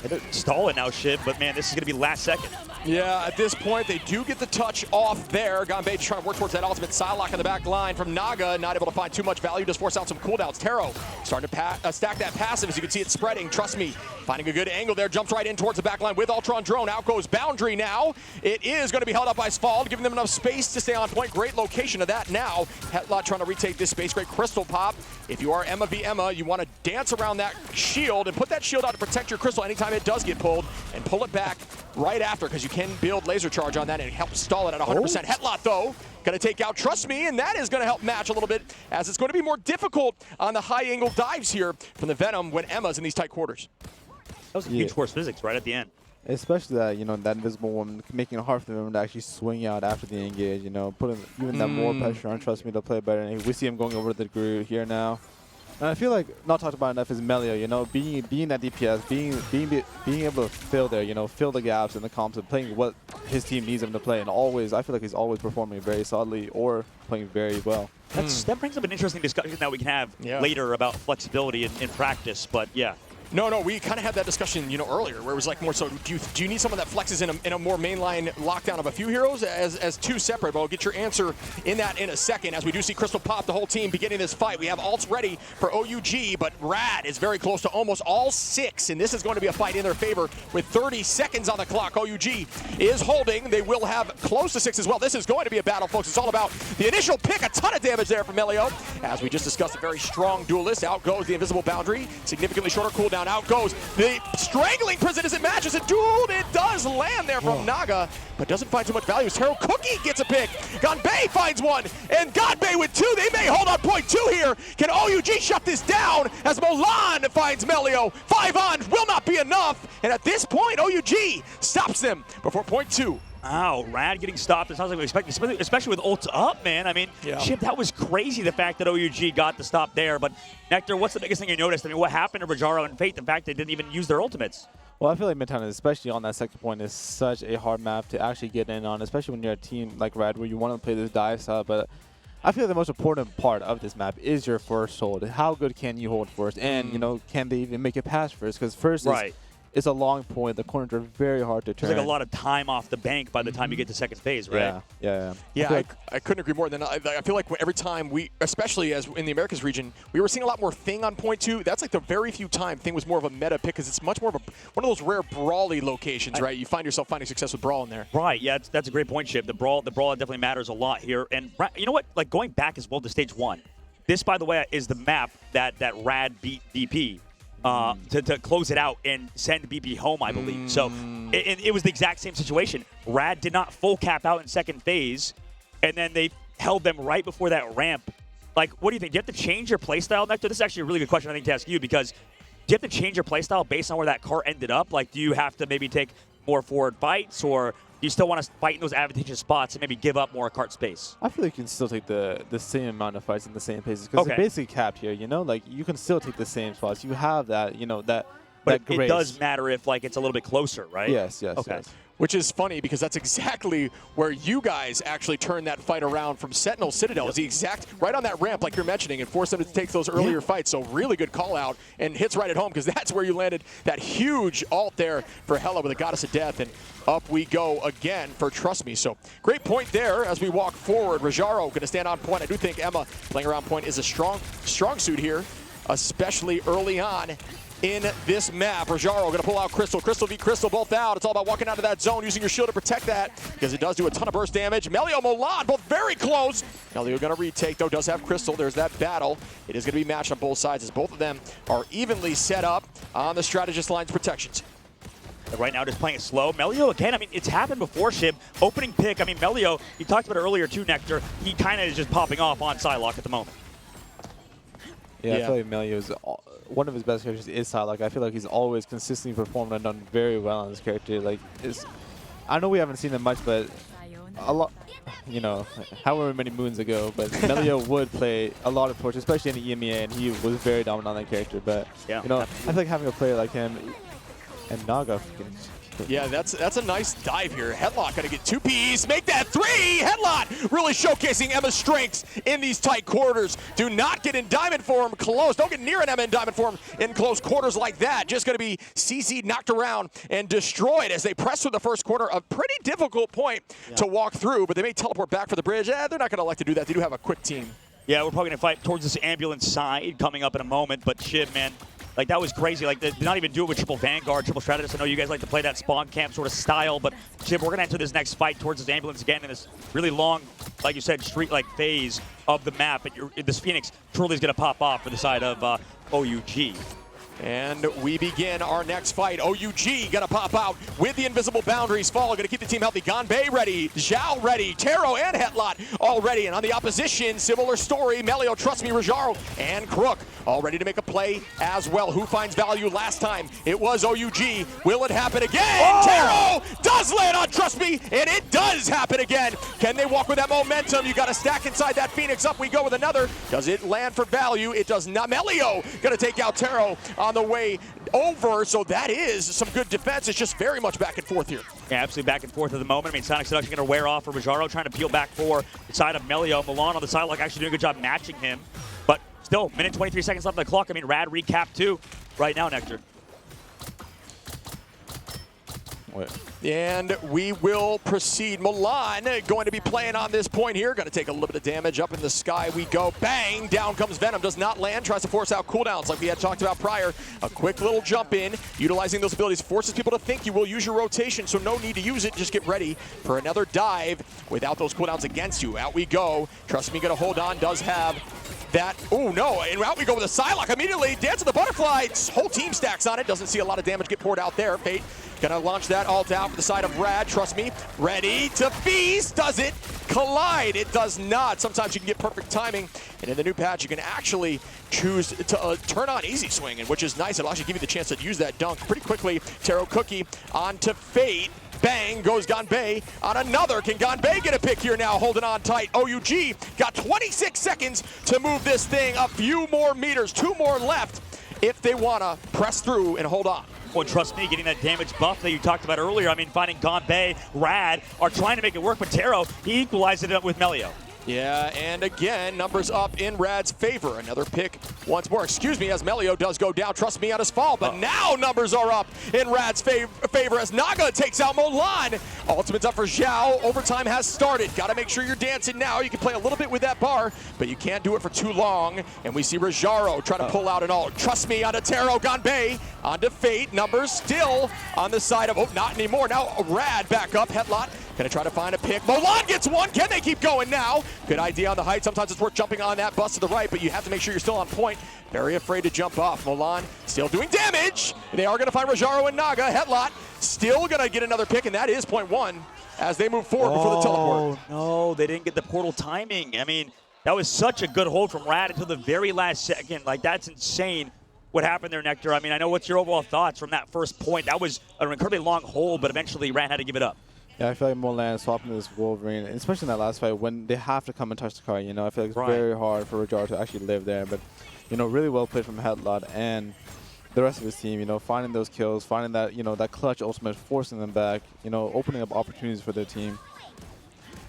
They're stalling now, shit, but man, this is going to be last second. Yeah, at this point, they do get the touch off there. Ganbei just trying to work towards that ultimate Psylocke on the back line from Naga, not able to find too much value, just force out some cooldowns. Taro starting to stack that passive, as you can see it spreading. Trust Me, finding a good angle there, jumps right in towards the back line with Ultron Drone. Out goes Boundary now. It is going to be held up by Sfald, giving them enough space to stay on point. Great location of that now. Hetlot trying to retake this space. Great crystal pop. If you are Emma v Emma, you want to dance around that shield and put that shield out to protect your crystal anytime it does get pulled, and pull it back right after, because you can build laser charge on that and help stall it at 100%. Hetlot, though, going to take out Trust Me, and that is going to help match a little bit, as it's going to be more difficult on the high-angle dives here from the Venom when Emma's in these tight quarters. That was a huge force physics right at the end. Especially that, you know, that invisible woman, making it hard for them to actually swing out after the engage, you know, putting even that more pressure on Trust Me to play better. And we see him going over the Guru here now. And I feel like not talked about enough is Melio, you know, being that DPS, being able to fill there, you know, fill the gaps in the comps and playing what his team needs him to play. And always, I feel like he's always performing very solidly or playing very well. That brings up an interesting discussion that we can have later about flexibility in practice, but yeah. No, we kind of had that discussion, you know, earlier, where it was like more so, do you need someone that flexes in a more mainline lockdown of a few heroes as two separate? But I'll get your answer in that in a second, as we do see Crystal pop the whole team beginning this fight. We have ults ready for OUG, but Rad is very close to almost all 6, and this is going to be a fight in their favor with 30 seconds on the clock. OUG is holding. They will have close to 6 as well. This is going to be a battle, folks. It's all about the initial pick. A ton of damage there from Melio. As we just discussed, a very strong duelist. Out goes the invisible boundary. Significantly shorter cooldown. Out goes the strangling prison as it matches. And dude, it does land there from Naga, but doesn't find too much value. Taro Cookie gets a pick. Ganbei finds one, and Ganbei with 2. They may hold on point 2 here. Can OUG shut this down as Molan finds Melio? 5 on will not be enough. And at this point, OUG stops them before point 2. Wow, Rad getting stopped. It sounds like we expected, especially with ults up, man. I mean, shit, that was crazy, the fact that OUG got the stop there. But, Nectar, what's the biggest thing you noticed? I mean, what happened to Rajaro and Fate? The fact they didn't even use their ultimates. Well, I feel like Midtown, especially on that second point, is such a hard map to actually get in on, especially when you're a team like Rad where you want to play this dive style. But I feel like the most important part of this map is your first hold. How good can you hold first? And, you know, can they even make it past first? Because first is it's a long point. The corners are very hard to turn. There's like a lot of time off the bank by the time you get to second phase, right? Yeah, I couldn't agree more. I feel like every time we, especially as in the Americas region, we were seeing a lot more Thing on point 2. That's like the very few time Thing was more of a meta pick because it's much more of one of those rare brawly locations, right? You find yourself finding success with Brawl in there. Right, yeah, that's a great point, Chip. The brawl definitely matters a lot here. And you know what? Like going back as well to stage 1. This, by the way, is the map that Rad beat BP. To close it out and send BP home, I believe. So it was the exact same situation. Rad did not full cap out in second phase, and then they held them right before that ramp. Like, what do you think? Do you have to change your playstyle, Nectar? This is actually a really good question, I think, to ask you, because do you have to change your playstyle based on where that cart ended up? Like, do you have to maybe take more forward fights, or do you still want to fight in those advantageous spots and maybe give up more cart space? I feel like you can still take the same amount of fights in the same paces because it's basically capped here, you know? Like, you can still take the same spots. You have that, you know, that But grace. it does matter if, like, it's a little bit closer, right? Yes. Which is funny because that's exactly where you guys actually turned that fight around from Sentinel Citadel. It's the exact, right on that ramp like you're mentioning, and forced them to take those earlier fights. So really good call out and hits right at home because that's where you landed that huge ult there for Hella with a Goddess of Death. And up we go again for Trust Me. So great point there as we walk forward. Rajaro going to stand on point. I do think Emma playing around point is a strong suit here, especially early on in this map. Rajaro going to pull out Crystal. Crystal v Crystal both out. It's all about walking out of that zone, using your shield to protect that because it does do a ton of burst damage. Melio, Milan, both very close. Melio going to retake, though, does have Crystal. There's that battle. It is going to be matched on both sides as both of them are evenly set up on the strategist line's protections. Right now, just playing it slow. Melio, again, I mean, it's happened before, Shib. Opening pick, I mean, Melio, you talked about it earlier too, Nectar. He kind of is just popping off on Psylocke at the moment. Yeah, I feel like Melio's one of his best characters is Psylocke. I feel like he's always consistently performed and done very well on this character. Like, I know we haven't seen him much, but a lot, you know, however many moons ago, but Melio would play a lot of torch, especially in the EMEA, and he was very dominant on that character. But, you know, I feel like having a player like him and Naga Yeah, that's a nice dive here. Headlock going to get 2 Ps, make that 3! Headlock really showcasing Emma's strengths in these tight quarters. Do not get in diamond form close. Don't get near an Emma in diamond form in close quarters like that. Just going to be CC'd, knocked around, and destroyed as they press through the first quarter. A pretty difficult point to walk through, but they may teleport back for the bridge. They're not going to like to do that. They do have a quick team. Yeah, we're probably going to fight towards this ambulance side coming up in a moment, but Shiv, man, like, that was crazy. Like, they did not even do it with triple Vanguard, triple Strategist. I know you guys like to play that spawn camp sort of style, but Shiv, we're going to enter this next fight towards this ambulance again in this really long, like you said, street-like phase of the map. And this Phoenix truly is going to pop off for the side of OUG. And we begin our next fight. OUG gonna pop out with the invisible boundaries fall. Gonna keep the team healthy. Ganbei ready, Zhao ready, Taro and Hetlot all ready. And on the opposition, similar story. Melio, Trust Me, Rajaro, and Crook all ready to make a play as well. Who finds value last time? It was OUG. Will it happen again? Taro does land on Trust Me, and it does happen again. Can they walk with that momentum? You got a stack inside that Phoenix. Up we go with another. Does it land for value? It does not. Melio gonna take out Taro on the way over, so that is some good defense. It's just very much back and forth here. Yeah, absolutely back and forth at the moment. I mean, Sonic Seduction going to wear off for Rajaro, trying to peel back for the side of Melio. Milan on the side, like actually doing a good job matching him. But still, minute 23 seconds left on the clock. I mean, Rad recap too right now, Nectar. And we will proceed. Milan going to be playing on this point here. Going to take a little bit of damage. Up in the sky we go. Bang! Down comes Venom. Does not land. Tries to force out cooldowns like we had talked about prior. A quick little jump in. Utilizing those abilities forces people to think you will use your rotation, so no need to use it. Just get ready for another dive without those cooldowns against you. Out we go. Trust Me, going to hold on. Does have that. Oh, no. And out we go with a Psylocke immediately. Dance of the Butterfly. Whole team stacks on it. Doesn't see a lot of damage get poured out there. Fate gonna launch that ult out for the side of Rad. Trust Me. Ready to feast. Does it collide? It does not. Sometimes you can get perfect timing. And in the new patch, you can actually choose to turn on easy swing, which is nice. It'll actually give you the chance to use that dunk pretty quickly. Taro Cookie onto Fate. Bang goes Ganbei on another. Can Ganbei get a pick here now? Holding on tight. OUG got 26 seconds to move this thing a few more meters. 2 more left if they want to press through and hold on. Well, Trust Me, getting that damage buff that you talked about earlier. I mean, finding Ganbei, Rad are trying to make it work, but Taro, he equalized it up with Melio. Yeah, and again, numbers up in Rad's favor. Another pick once more. Excuse me, as Melio does go down. Trust me on his fall. But now numbers are up in Rad's favor as Naga takes out Molan. Ultimate's up for Zhao. Overtime has started. Got to make sure you're dancing now. You can play a little bit with that bar, but you can't do it for too long. And we see Rajaro try to pull out an ult. Trust me, onto Taro Ganbei. Onto Fate. Numbers still on the side of, oh, not anymore. Now Rad back up. Headlot gonna try to find a pick. Molan gets one. Can they keep going now? Good idea on the height. Sometimes it's worth jumping on that bus to the right, but you have to make sure you're still on point. Very afraid to jump off. Molan still doing damage. They are gonna find Rajaro and Naga. Headlot still gonna get another pick, and that is point one as they move forward before the teleport. No, they didn't get the portal timing. I mean, that was such a good hold from Rad until the very last second. Like, that's insane what happened there, Nectar. I mean, I know what's your overall thoughts from that first point. That was an incredibly long hold, but eventually Rad had to give it up. Yeah, I feel like Molan swapping this Wolverine, especially in that last fight when they have to come and touch the car, you know, I feel like it's very hard for Rajaro to actually live there. But, you know, really well played from Headlot and the rest of his team, you know, finding those kills, finding that, you know, that clutch ultimate, forcing them back, you know, opening up opportunities for their team.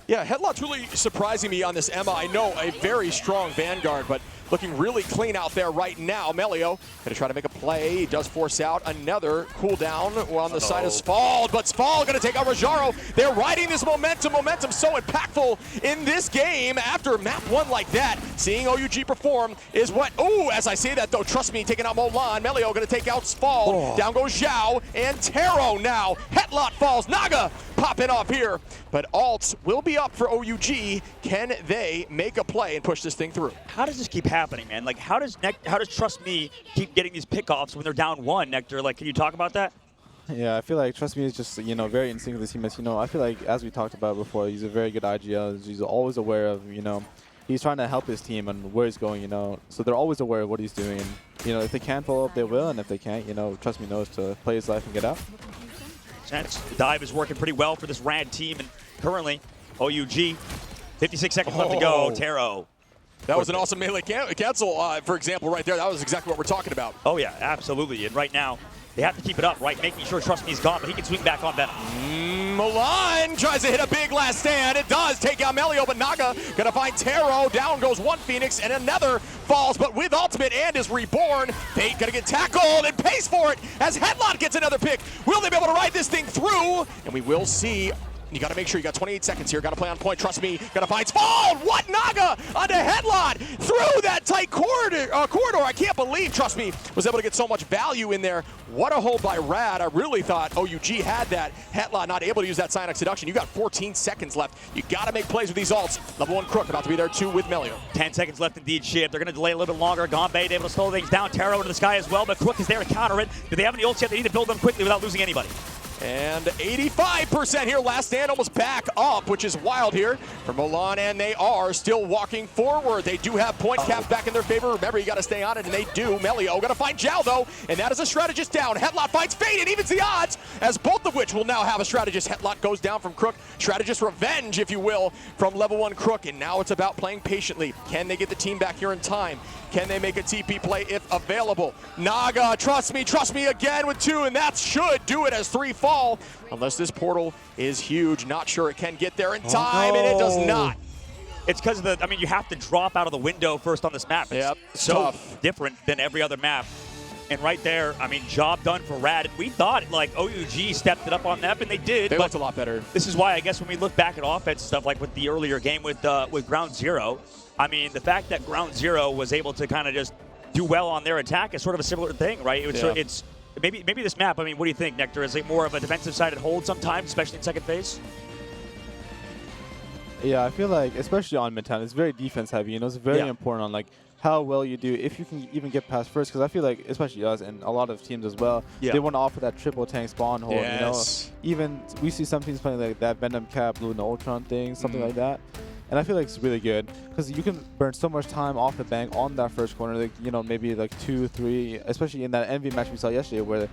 Yeah, Headlot's really surprising me on this Emma. I know a very strong Vanguard, but looking really clean out there right now. Melio gonna try to make a play. He does force out another cooldown on the side of Sfald, but Sfald gonna take out Rajaro. They're riding this momentum. Momentum so impactful in this game after map one like that. Seeing OUG perform is what, oh, as I say that though, trust me, taking out Molan. Melio gonna take out Sfald. Down goes Zhao and Taro now. Headlot falls. Naga popping off here, but alts will be up for OUG. Can they make a play and push this thing through? How does this keep happening, man? Like, how does Trust Me keep getting these pickoffs when they're down one, Nectar? Like, can you talk about that? Yeah, I feel like Trust Me is just, you know, very in sync with his teammates. You know, I feel like, as we talked about before, he's a very good IGL. He's always aware of, you know, he's trying to help his team and where he's going, you know. So they're always aware of what he's doing. And, you know, if they can follow up, they will. And if they can't, you know, Trust Me knows to play his life and get out. The dive is working pretty well for this Rad team, and currently, OUG, 56 seconds left to go. Taro. That was an awesome melee cancel, for example, right there. That was exactly what we're talking about. Oh, yeah, absolutely. And right now, they have to keep it up, right? Making sure Trust Me's gone, but he can swing back on that. Molan tries to hit a big last stand. It does take out Melio, but Naga gonna find Taro. Down goes one Phoenix, and another falls, but with ultimate and is reborn. Fate gonna get tackled and pays for it as Headlot gets another pick. Will they be able to ride this thing through? And we will see. You got to make sure you got 28 seconds here. Got to play on point. Trust me. Got to find Sfald. What? Naga onto Headlot through that tight corridor. I can't believe, Trust Me, was able to get so much value in there. What a hold by Rad. I really thought OUG had that. Headlot not able to use that Cyanox Seduction. You got 14 seconds left. You got to make plays with these ults. Level 1 Crook about to be there too with Melio. 10 seconds left indeed, Shiv. They're going to delay a little bit longer. Ganbei able to slow things down. Taro into the sky as well, but Crook is there to counter it. Do they have any ults yet? They need to build them quickly without losing anybody. And 85% here. Last stand almost back up, which is wild here for Molan, and they are still walking forward. They do have point cap back in their favor. Remember, you got to stay on it, and they do. Melio going to find Zhao, though, and that is a strategist down. Headlot finds Fate and evens the odds, as both of which will now have a strategist. Headlot goes down from Crook. Strategist revenge, if you will, from level 1 Crook, and now it's about playing patiently. Can they get the team back here in time? Can they make a TP play if available? Naga, trust me again with 2, and that should do it as 3 fall. Unless this portal is huge. Not sure it can get there in time, and it does not. It's because of the, I mean, you have to drop out of the window first on this map. It's so tough. Different than every other map. And right there, I mean, job done for Rad. We thought, like, OUG stepped it up on that, and they did. They looked a lot better. This is why, I guess, when we look back at offense stuff, like with the earlier game with Ground Zero, I mean, the fact that Ground Zero was able to kind of just do well on their attack is sort of a similar thing, right? It's maybe this map, I mean, what do you think, Nectar? Is it more of a defensive-sided hold sometimes, especially in second phase? Yeah, I feel like, especially on mid-town, it's very defense-heavy. You know, it's very important on, like, how well you do, if you can even get past first, because I feel like, especially us and a lot of teams as well, they want to offer that triple tank spawn hold. You know, even we see some teams playing like that Venom Cap, Luna Ultron thing, something like that. And I feel like it's really good because you can burn so much time off the bank on that first corner, like, you know, maybe like 2, 3, especially in that Envy match we saw yesterday where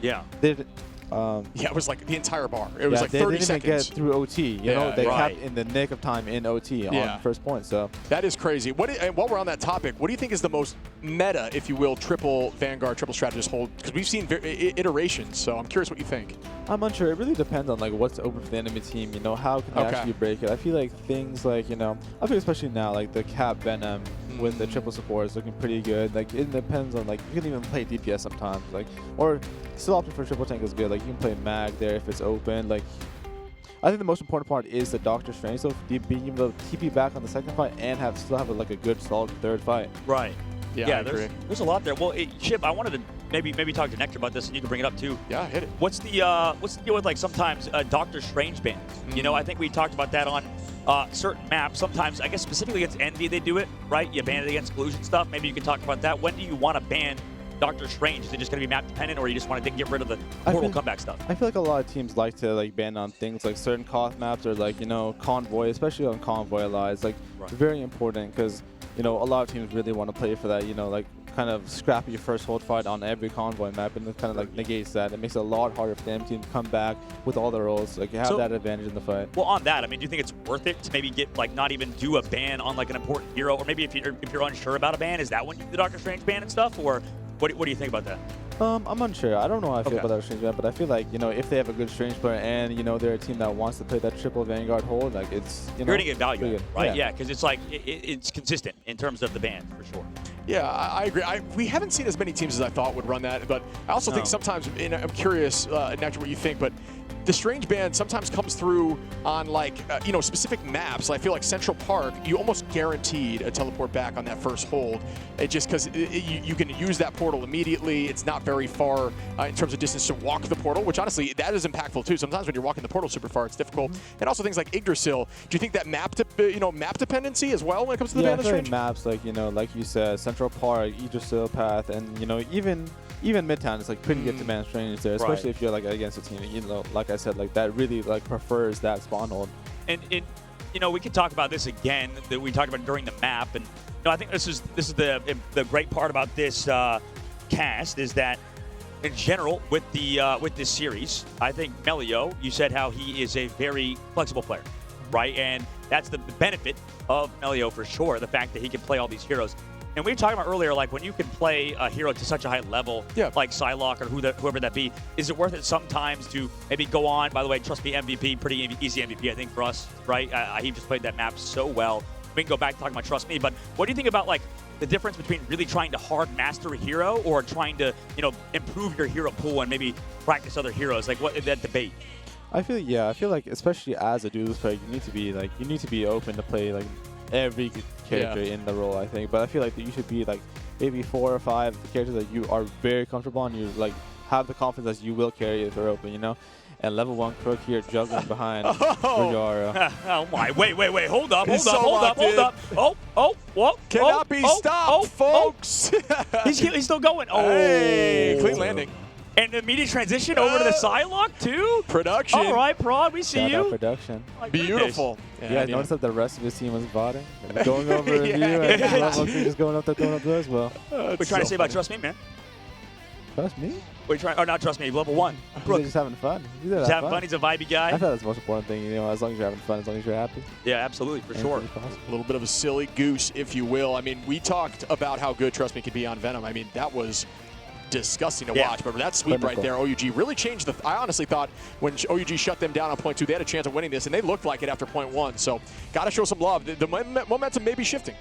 Yeah, it was like the entire bar. It was like 30 they didn't seconds. even get through OT. You know, they right. capped in the nick of time in OT on first point. So that is crazy. And while we're on that topic, what do you think is the most meta, if you will, triple Vanguard, triple strategist hold? Because we've seen iterations, so I'm curious what you think. I'm unsure. It really depends on like what's open for the enemy team. You know, how can they actually break it? I feel like things like, you know, I think especially now, like the cap Venom with the triple support is looking pretty good. Like it depends on, like, you can even play DPS sometimes, like, or still opting for triple tank is good. Like you can play mag there if it's open. Like I think the most important part is the Doctor Strange, so being able to TP back on the second fight and still have like a good solid third fight. Right. Yeah, there's a lot there. Well, Chip, I wanted to maybe talk to Nectar about this, and you can bring it up too. Yeah, hit it. What's the deal with like sometimes Doctor Strange ban? You know, I think we talked about that on certain maps. Sometimes, I guess specifically against Envy, they do it, right? You ban it against Collusion stuff. Maybe you can talk about that. When do you want to ban Doctor Strange? Is it just going to be map dependent, or you just want to get rid of the portal comeback stuff? I feel like a lot of teams like to like ban on things like certain Koth maps or like, you know, Convoy, especially on Convoy allies. Like it's very important because, you know, a lot of teams really want to play for that, you know, like kind of scrappy your first hold fight on every Convoy map, and it kind of like negates that. It makes it a lot harder for the enemy team to come back with all their roles. Like you have that advantage in the fight. Well, on that, I mean, do you think it's worth it to maybe get like not even do a ban on like an important hero, or maybe if you're unsure about a ban, is that when you do the Doctor Strange ban and stuff, or what do you think about that? I'm unsure. I don't know how I feel about that Strange ban, but I feel like, you know, if they have a good Strange player and, you know, they're a team that wants to play that triple Vanguard hold, like it's, you know, you're gonna get value, right? Yeah, because it's like it's consistent in terms of the ban for sure. Yeah, I agree. We haven't seen as many teams as I thought would run that, but I also think sometimes, and I'm curious, Nectar, what you think, but the Strange ban sometimes comes through on like, you know, specific maps. I feel like Central Park, you almost guaranteed a teleport back on that first hold. It just because you can use that portal immediately. It's not very far in terms of distance to walk the portal, which honestly, that is impactful too. Sometimes when you're walking the portal super far, it's difficult. And also things like Yggdrasil. Do you think that map dependency as well when it comes to the ban of Strange? Maps like, you know, like you said, Central Park, Yggdrasil path, and, you know, even Midtown is like pretty good to ban Strange there, especially if you're like against a team, you know, like I said, like that really like prefers that spawn hold. And you know, we could talk about this again that we talked about during the map, and you know, I think this is the great part about this cast is that in general with this series, I think Melio, you said how he is a very flexible player, right? And that's the benefit of Melio for sure, the fact that he can play all these heroes. And we were talking about earlier, like when you can play a hero to such a high level, like Psylocke or whoever that be, is it worth it sometimes to maybe go on? By the way, trust me, MVP, pretty easy MVP, I think, for us, right? He just played that map so well. We can go back to talking about Trust Me, but what do you think about like the difference between really trying to hard master a hero or trying to, you know, improve your hero pool and maybe practice other heroes? Like what that debate? I feel like especially as a duelist player, you need to be open to play like every character in the role, I think. But I feel like that you should be like maybe 4 or 5 characters that you are very comfortable on. You like have the confidence that you will carry if they're open, you know. And level 1 Crook here juggling behind Rajara. Oh my! Wait! Hold up! He's Whoa! Cannot be stopped, folks. He's still going. Oh, hey, clean landing. And immediate transition over to the Psylocke too. Production. All right, Prod, we see you. Production. Beautiful. Yeah, I noticed that the rest of his team was botting, going over review, and level 3 just going up there, throwing up there as well. What are trying to say about Trust Me, man? Trust me? What are you trying? Oh, not Trust Me. Level 1. He's just having fun. He's having fun. He's a vibey guy. I thought that's the most important thing, you know, as long as you're having fun, as long as you're happy. Yeah, absolutely, for sure. A little bit of a silly goose, if you will. I mean, we talked about how good Trust Me could be on Venom. I mean, that was disgusting to watch, but that sweep right there, OUG really changed the. I honestly thought when OUG shut them down on point 2, they had a chance of winning this, and they looked like it after point 1. So, got to show some love. The momentum may be shifting.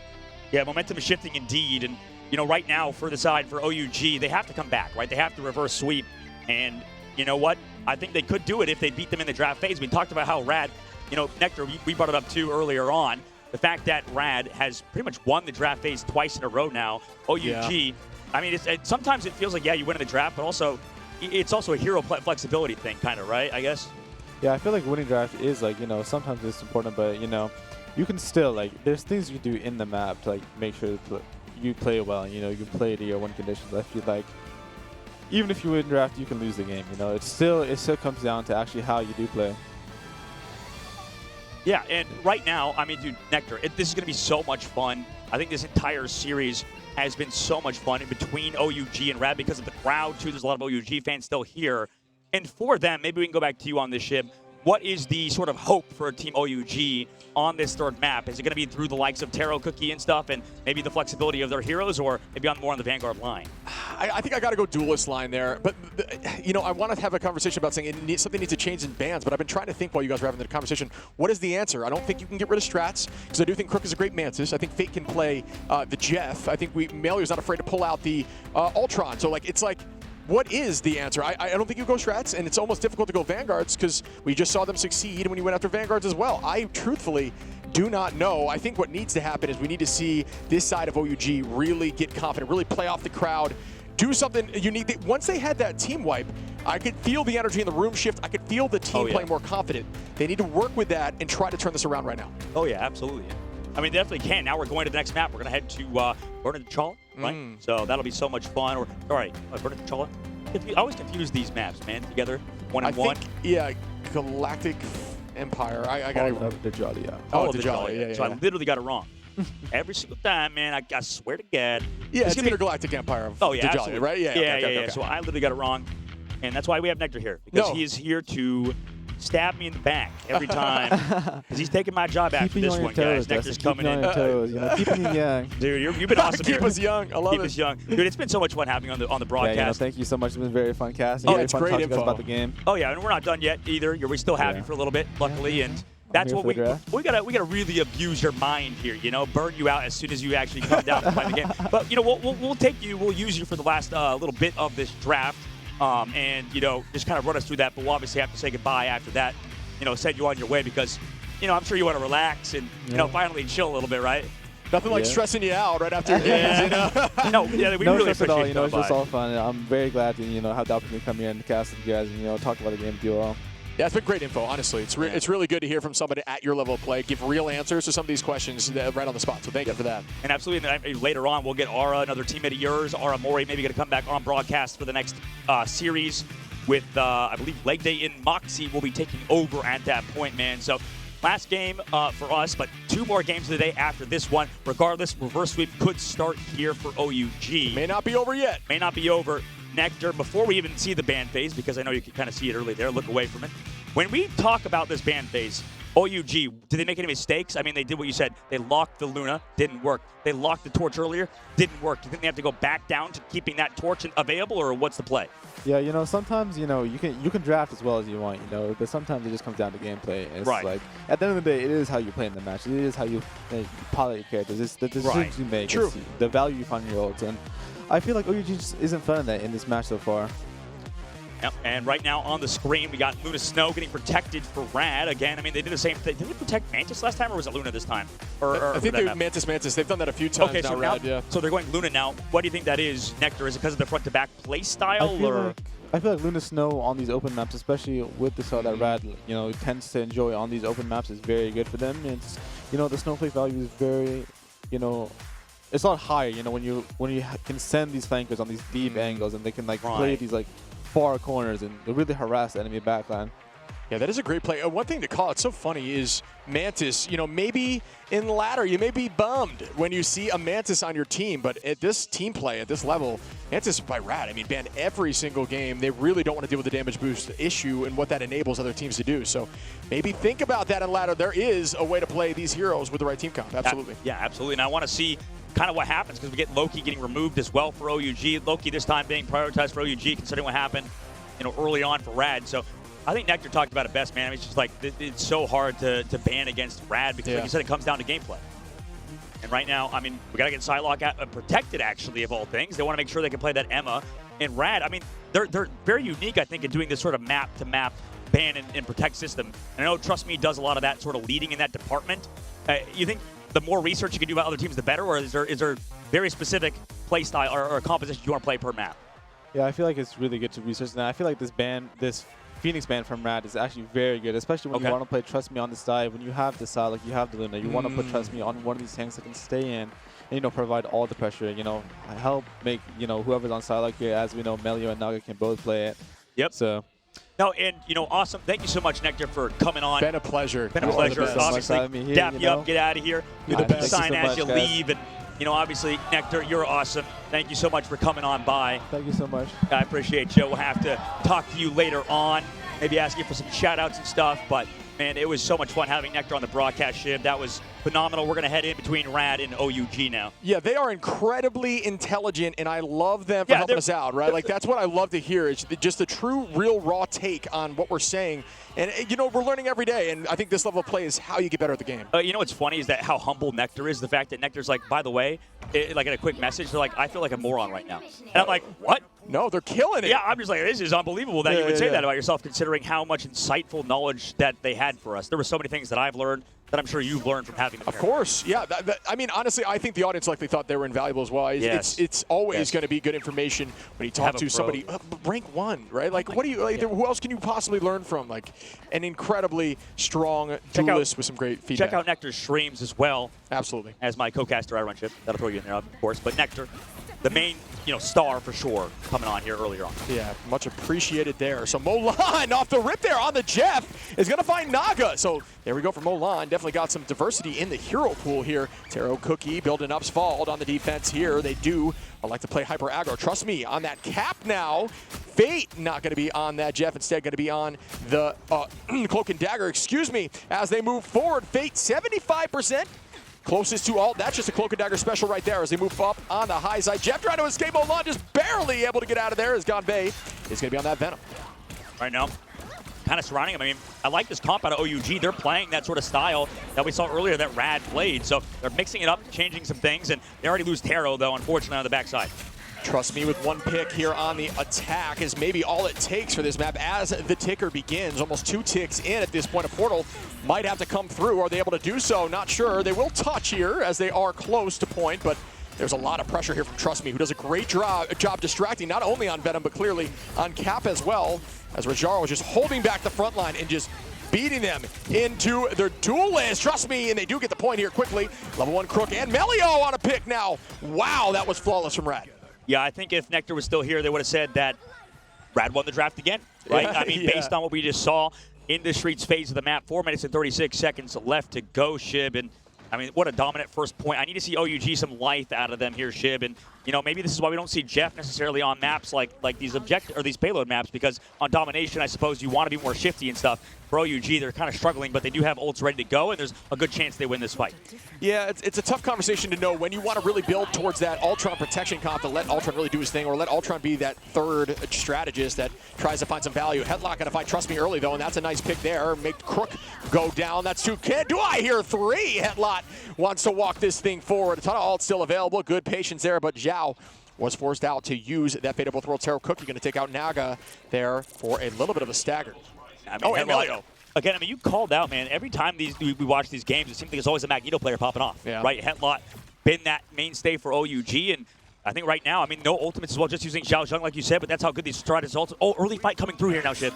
Yeah, momentum is shifting indeed, and you know, right now for the side for OUG, they have to come back, right? They have to reverse sweep, and you know what? I think they could do it if they beat them in the draft phase. We talked about how Rad, you know, Nectar, we brought it up too earlier on. The fact that Rad has pretty much won the draft phase twice in a row now. OUG. I mean, sometimes it feels like, you win in the draft, but also it's also a hero flexibility thing, kind of, right, I guess? Yeah, I feel like winning draft is, like, you know, sometimes it's important, but, you know, you can still, like, there's things you can do in the map to, like, make sure that you play well, you know, you play to your win conditions. I feel like even if you win draft, you can lose the game, you know. It still comes down to actually how you do play. Yeah, and right now, I mean, dude, Nectar, this is going to be so much fun. I think this entire series has been so much fun in between OUG and Rad because of the crowd, too. There's a lot of OUG fans still here. And for them, maybe we can go back to you on this ship. What is the sort of hope for Team OUG on this third map? Is it going to be through the likes of Taro Cookie and stuff, and maybe the flexibility of their heroes, or maybe more on the Vanguard line? I think I got to go duelist line there. But, you know, I want to have a conversation about saying something needs to change in bans, but I've been trying to think while you guys were having the conversation, what is the answer? I don't think you can get rid of strats, because I do think Crook is a great Mantis. I think Fate can play the Jeff. I think Melio's not afraid to pull out the Ultron. So, like, it's like, what is the answer? I don't think you go strats, and it's almost difficult to go Vanguards because we just saw them succeed when you went after Vanguards as well. I truthfully do not know. I think what needs to happen is we need to see this side of OUG really get confident, really play off the crowd, do something unique. Once they had that team wipe, I could feel the energy in the room shift. I could feel the team playing more confident. They need to work with that and try to turn this around right now. Oh, yeah, absolutely. I mean, they definitely can. Now we're going to the next map. We're going to head to Burning T'Challa, right? So that'll be so much fun. All right, Burning T'Challa. I always confuse these maps, man, together, one and one. Yeah, Galactic Empire. I got All of the Jolly, yeah. All of the Jolly, yeah. So I literally got it wrong. Every single time, man, I swear to God. Yeah, it's Intergalactic Empire of the Jolly, right? Yeah, okay. So I literally got it wrong. And that's why we have Nectar here, because he is here to stab me in the back every time, because he's taking my job after this one, guys. Nectar's coming in. Keeping you young. Dude, you've been awesome. Keep us young. I love it. Keep us young. Dude, it's been so much fun having you on the broadcast. Yeah, thank you so much. It's been very fun casting. Oh, it's great info about the game. Oh, yeah, and we're not done yet either. We still have you for a little bit, luckily, and that's what we gotta really abuse your mind here, you know, burn you out as soon as you actually come down to play the game. But, you know, we'll use you for the last little bit of this draft, and, you know, just kind of run us through that, but we'll obviously have to say goodbye after that. You know, send you on your way because, you know, I'm sure you want to relax and, you know, finally chill a little bit, right? Nothing like stressing you out right after games, you know? We really appreciate it. You know, it's just all fun. I'm very glad to, you know, have the opportunity to come here and cast with you guys and, you know, talk about the game duo. Yeah, it's been great info, honestly. It's really good to hear from somebody at your level of play, give real answers to some of these questions right on the spot. So thank you for that. And absolutely, later on, we'll get Aura, another teammate of yours, Aura Mori, maybe going to come back on broadcast for the next series with, I believe, leg day in Moxie will be taking over at that point, man. So last game for us, but 2 more games of the day after this one. Regardless, reverse sweep could start here for OUG. May not be over yet. May not be over. Nectar, before we even see the ban phase, because I know you can kind of see it early there, look away from it. When we talk about this ban phase, OUG, did they make any mistakes? I mean, they did what you said. They locked the Luna, didn't work. They locked the torch earlier, didn't work. Do you think they have to go back down to keeping that torch available, or what's the play? Yeah, you know, sometimes, you know, you can draft as well as you want, you know, but sometimes it just comes down to gameplay. And it's like, at the end of the day, it is how you play in the match. It is how you pilot your characters. It's the decisions you make. True. It's the value you find in your ults. And I feel like OUG just isn't fun in this match so far. Yep, and right now on the screen, we got Luna Snow getting protected for Rad. Again, I mean, they did the same thing. Did they protect Mantis last time, or was it Luna this time? I think they Mantis. They've done that a few times now, Rad. Yeah. So they're going Luna now. What do you think that is, Nectar? Is it because of the front-to-back play style? I feel like Luna Snow on these open maps, especially with the style that Rad, you know, tends to enjoy on these open maps, is very good for them. It's, you know, the snowflake value is very, you know, it's a lot higher. You know, when you can send these flankers on these deep angles and they can like play these like far corners and really harass the enemy backline. Yeah, that is a great play. One thing to call, it's so funny, is Mantis, you know, maybe in ladder you may be bummed when you see a Mantis on your team, but at this team play, at this level, Mantis by Rad, I mean, banned every single game. They really don't want to deal with the damage boost issue and what that enables other teams to do. So maybe think about that in ladder. There is a way to play these heroes with the right team comp. Absolutely. Yeah, absolutely. And I want to see kind of what happens, because we get Loki getting removed as well for OUG. Loki this time being prioritized for OUG, considering what happened, you know, early on for Rad. So I think Nectar talked about it best, man. I mean, it's just like it's so hard to ban against Rad because, like you said, it comes down to gameplay. And right now, I mean, we got to get Psylocke protected, actually, of all things. They want to make sure they can play that Emma. And Rad, I mean, they're very unique, I think, in doing this sort of map-to-map ban and protect system. And I know Trust Me does a lot of that sort of leading in that department. You think the more research you can do about other teams, the better, or is there very specific play style or composition you want to play per map? Yeah, I feel like it's really good to research. And I feel like this Phoenix ban from Rad is actually very good, especially when you want to play Trust Me on the side. When you have the Psylocke, you have the Luna, you want to put Trust Me on one of these tanks that can stay in and, you know, provide all the pressure, you know, help make, you know, whoever's on Psylocke here, as we know, Melio and Naga can both play it. Yep. So. No, and, you know, awesome. Thank you so much, Nectar, for coming on. Been a pleasure. Been a pleasure. Obviously, dap you up, get out of here. Do the best. Sign as you leave. And you know, obviously, Nectar, you're awesome. Thank you so much for coming on by. Thank you so much. I appreciate you. We'll have to talk to you later on, maybe ask you for some shout-outs and stuff, but man, it was so much fun having Nectar on the broadcast, Shiv. That was phenomenal. We're going to head in between Rad and OUG now. Yeah, they are incredibly intelligent, and I love them for helping us out, right? Like, that's what I love to hear, is just a true, real, raw take on what we're saying. And, you know, we're learning every day, and I think this level of play is how you get better at the game. You know what's funny is that how humble Nectar is. The fact that Nectar's like, by the way, like in a quick message, they're like, I feel like a moron right now. And I'm like, what? No, they're killing it. Yeah, I'm just like, this is unbelievable that you would say that about yourself, considering how much insightful knowledge that they had for us. There were so many things that I've learned that I'm sure you've learned from having them. Of course, yeah. I mean, honestly, I think the audience likely thought they were invaluable as well. It's always going to be good information when you talk to somebody rank 1, right? Like, what do you? Like, who else can you possibly learn from? Like, an incredibly strong duelist with some great feedback. Check out Nectar's streams as well. Absolutely. As my co-caster, I run Chip. That'll throw you in there, of course. But Nectar, the main, star for sure, coming on here earlier on. Yeah, much appreciated there. So Molan off the rip there on the Jeff is going to find Naga. So there we go for Molan. Definitely got some diversity in the hero pool here. Taro Cookie building up Svalde on the defense here. They do like to play hyper aggro. Trust me, on that cap now. Fate not going to be on that Jeff. Instead going to be on the Cloak and Dagger, excuse me, as they move forward. Fate 75%. Closest to ult. That's just a Cloak and Dagger special right there as they move up on the high side. Jeff trying to escape. Molan just barely able to get out of there as Ganbei is going to be on that Venom. Right now, kind of surrounding him. I mean, I like this comp out of OUG. They're playing that sort of style that we saw earlier that Rad played. So they're mixing it up, changing some things, and they already lose Taro, though, unfortunately, on the backside. Trust me, with one pick here on the attack is maybe all it takes for this map as the ticker begins. Almost 2 ticks in at this point. A portal might have to come through. Are they able to do so? Not sure. They will touch here as they are close to point, but there's a lot of pressure here from Trust Me, who does a great job distracting not only on Venom, but clearly on Cap as well, as Rajaro is just holding back the front line and just beating them into their duelist. Trust me, and they do get the point here quickly. Level 1 Crook and Melio on a pick now. Wow, that was flawless from Rad. Yeah, I think if Nectar was still here, they would have said that Rad won the draft again, right? I mean, based on what we just saw in the streets phase of the map, 4 minutes and 36 seconds left to go, Shib. And I mean, what a dominant first point. I need to see OUG some life out of them here, Shib. And maybe this is why we don't see Jeff necessarily on maps like these these payload maps, because on domination, I suppose you want to be more shifty and stuff. For OUG, they're kind of struggling, but they do have ults ready to go, and there's a good chance they win this fight. Yeah, it's a tough conversation to know when you want to really build towards that Ultron protection comp to let Ultron really do his thing, or let Ultron be that third strategist that tries to find some value. Headlock going to find Trust Me early, though, and that's a nice pick there. Make Crook go down. That's 2. Do I hear 3? Headlock wants to walk this thing forward. A ton of ults still available. Good patience there, but Zhao was forced out to use that Fate of Both Worlds Taro Cookie. Going to take out Naga there for a little bit of a stagger. I mean, and Melio. Again, I mean, you called out, man. Every time we watch these games, it seems like there's always a Magneto player popping off, right? Headlock been that mainstay for OUG, and I think right now, I mean, no ultimates as well, just using Xiao Zheng, like you said, but that's how good these strategies ultimates. Oh, early fight coming through here now, Shib.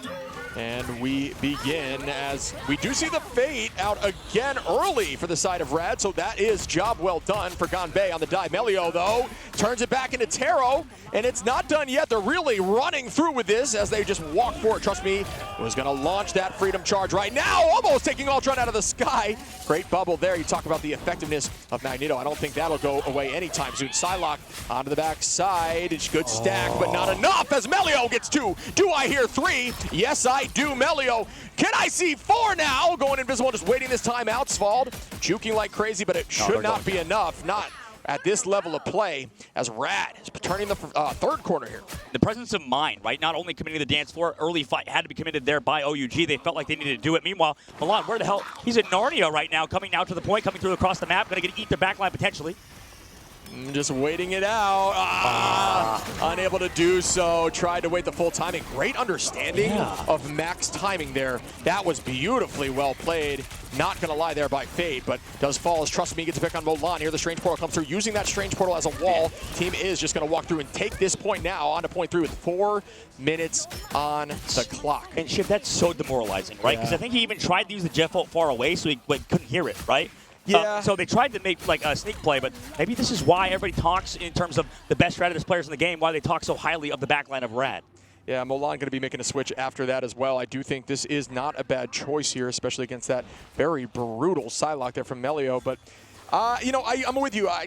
And we begin as we do see the Fate out again early for the side of Rad, so that is job well done for Ganbei on the dive. Melio, though, turns it back into Taro, and it's not done yet. They're really running through with this as they just walk for it. Trust me, was going to launch that Freedom Charge right now, almost taking Ultron out of the sky. Great bubble there. You talk about the effectiveness of Magneto. I don't think that'll go away anytime soon. Psylocke onto the backside. It's good stack, but not enough as Melio gets 2. Do I hear 3? Yes, I do. Melio. Can I see 4 now? Going invisible, just waiting this time out. Svalde juking like crazy, but it should not be enough. Not at this level of play as Rad is turning the third corner here. The presence of mind, right? Not only committing to the dance floor, early fight had to be committed there by OUG. They felt like they needed to do it. Meanwhile, Milan, where the hell? He's in Narnia right now, coming now to the point, coming through across the map, going to eat their backline potentially. Just waiting it out. Unable to do so. Tried to wait the full timing. Great understanding of Mac's timing there. That was beautifully well played. Not going to lie there by Fate, but does fall as Trust Me gets a pick on Molan. Here the Strange Portal comes through, using that Strange Portal as a wall. Team is just going to walk through and take this point now on to point 3 with 4 minutes on the clock. And Shiv, that's so demoralizing, right? Because I think he even tried to use the Jeff ult far away, so he couldn't hear it, right? Yeah. So they tried to make like a sneak play, but maybe this is why everybody talks in terms of the best strategist players in the game, why they talk so highly of the backline of Rad. Yeah, Molan going to be making a switch after that as well. I do think this is not a bad choice here, especially against that very brutal Psylocke there from Melio, but You know, I'm with you. I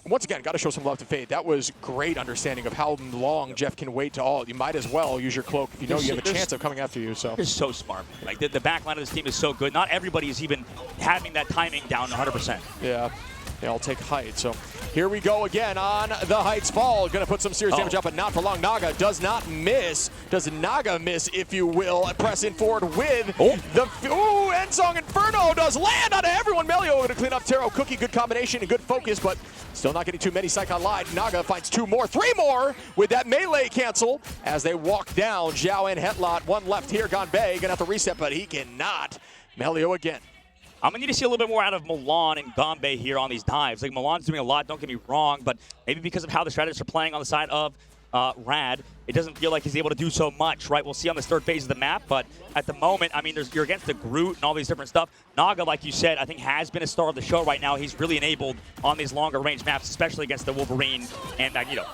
once again got to show some love to Fade. That was great understanding of how long Jeff can wait to ult. You might as well use your cloak if you know you have a chance of coming after you. So they're so smart. Like the back line of this team is so good. Not everybody is even having that timing down 100%. Yeah. They all take height. So here we go again on the Heights Fall. Going to put some serious damage up, but not for long. Naga does not miss. Does Naga miss, if you will. Pressing forward with the Endsong Inferno does land on everyone. Melio going to clean up Taro Cookie. Good combination and good focus, but still not getting too many. Psychon Lied. Naga finds 2 more, 3 more with that melee cancel as they walk down. Zhao and Hetlot. 1 left here. Gonbei going to have to reset, but he cannot. Melio again. I'm going to need to see a little bit more out of Milan and Gonbei here on these dives. Like, Milan's doing a lot, don't get me wrong, but maybe because of how the strategists are playing on the side of Rad, it doesn't feel like he's able to do so much, right? We'll see on this third phase of the map, but at the moment, I mean, you're against the Groot and all these different stuff. Naga, like you said, I think has been a star of the show right now. He's really enabled on these longer range maps, especially against the Wolverine and Magneto.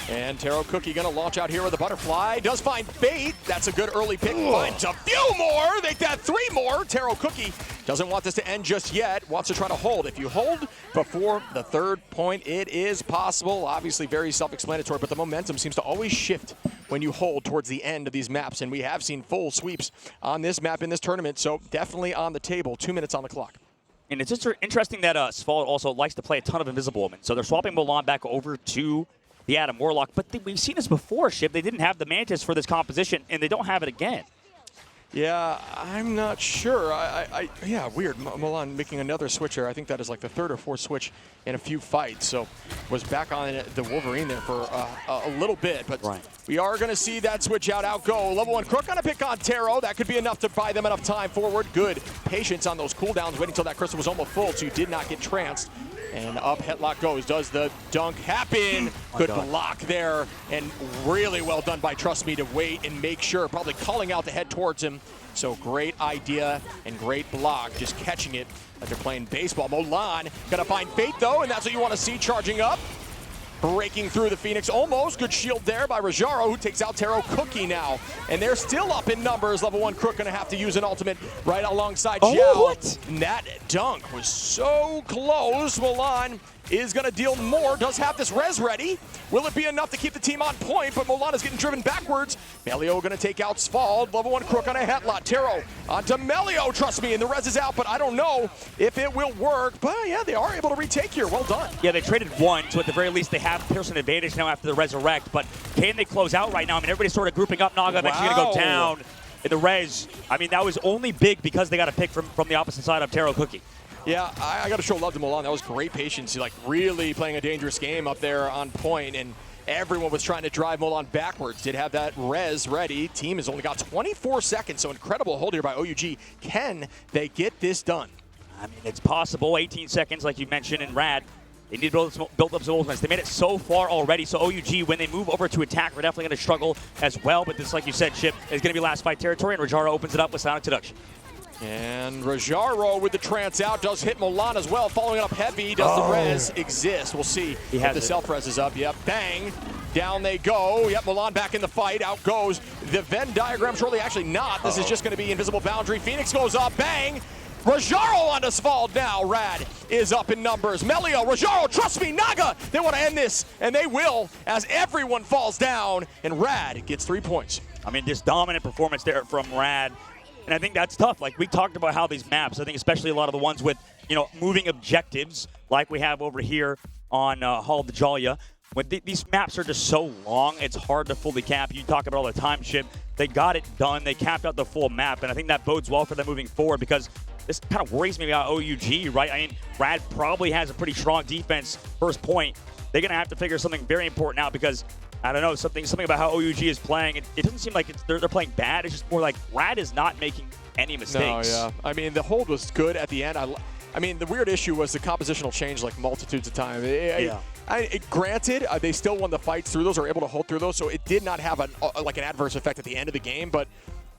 And Taro Cookie going to launch out here with a butterfly. Does find Fate. That's a good early pick. Finds a few more. Make that 3 more. Taro Cookie doesn't want this to end just yet. Wants to try to hold. If you hold before the 3rd point, it is possible. Obviously very self-explanatory, but the momentum seems to always shift when you hold towards the end of these maps. And we have seen full sweeps on this map in this tournament, so definitely on the table. 2 minutes on the clock. And it's just interesting that Sval also likes to play a ton of Invisible Woman. So they're swapping Milan back over to the Adam Warlock, but we've seen this before, Shib. They didn't have the Mantis for this composition, and they don't have it again. Yeah, I'm not sure. Yeah, weird. Milan making another switch there. I think that is like the 3rd or 4th switch in a few fights. So was back on the Wolverine there for a little bit, but we are going to see that switch out go. Level 1 Crook on a pick on Taro. That could be enough to buy them enough time forward. Good patience on those cooldowns, waiting until that crystal was almost full, so you did not get tranced. And up Hetlot goes. Does the dunk happen? Good block there. And really well done by Trust Me to wait and make sure. Probably calling out the head towards him. So great idea and great block. Just catching it like they're playing baseball. Milan gonna find Fate though, and that's what you want to see charging up. Breaking through the Phoenix almost. Good shield there by Rajaro, who takes out Taro Cookie now. And they're still up in numbers. Level 1 Crook gonna have to use an ultimate right alongside Zhao. And that dunk was so close. Milan is gonna deal more. Does have this res ready. Will it be enough to keep the team on point? But Milan is getting driven backwards. Melio gonna take out Sval. Level 1 Crook on a Hetlot. Taro onto Melio, trust me, and the res is out, but I don't know if it will work. But yeah, they are able to retake here. Well done. Yeah, they traded 1, so at the very least they have Pearson advantage now after the resurrect. But can they close out right now? I mean, everybody's sort of grouping up. Naga eventually gonna go down in the res. I mean, that was only big because they got a pick from the opposite side of Taro Cookie. Yeah, I got to show love to Milan. That was great patience. Like really playing a dangerous game up there on point, and everyone was trying to drive Milan backwards. Did have that res ready. Team has only got 24 seconds, so incredible hold here by OUG. Can they get this done? I mean, it's possible. 18 seconds, like you mentioned, in Rad. They need to build up some ultimates. They made it so far already, so OUG, when they move over to attack, we're definitely going to struggle as well. But this, like you said, Chip, is going to be last fight territory, and Rajaro opens it up with Sonic Seduction. And Rajaro with the trance out does hit Milan as well, following it up heavy. Does the res exist? We'll see if the self-res is up. Yep, bang. Down they go. Yep, Milan back in the fight. Out goes the Venn diagram. Shortly, actually not. This is just going to be invisible boundary. Phoenix goes up, bang. Rajaro on Sval now. Rad is up in numbers. Melio, Rajaro, trust me, Naga. They want to end this, and they will as everyone falls down, and Rad gets 3 points. I mean, this dominant performance there from Rad. And I think that's tough. Like, we talked about how these maps, I think especially a lot of the ones with, you know, moving objectives like we have over here on Hall of the Jalia. When these maps are just so long, it's hard to fully cap. You talk about all the time, Chip. They got it done. They capped out the full map, and I think that bodes well for them moving forward because this kind of worries me about OUG, right? I mean, Rad probably has a pretty strong defense first point. They're going to have to figure something very important out because I don't know, something about how OUG is playing. It doesn't seem like they're playing bad. It's just more like Rad is not making any mistakes. No, yeah. I mean, the hold was good at the end. I mean, the weird issue was the compositional change like multitudes of times. Granted, they still won the fights through those or able to hold through those, so it did not have like an adverse effect at the end of the game. But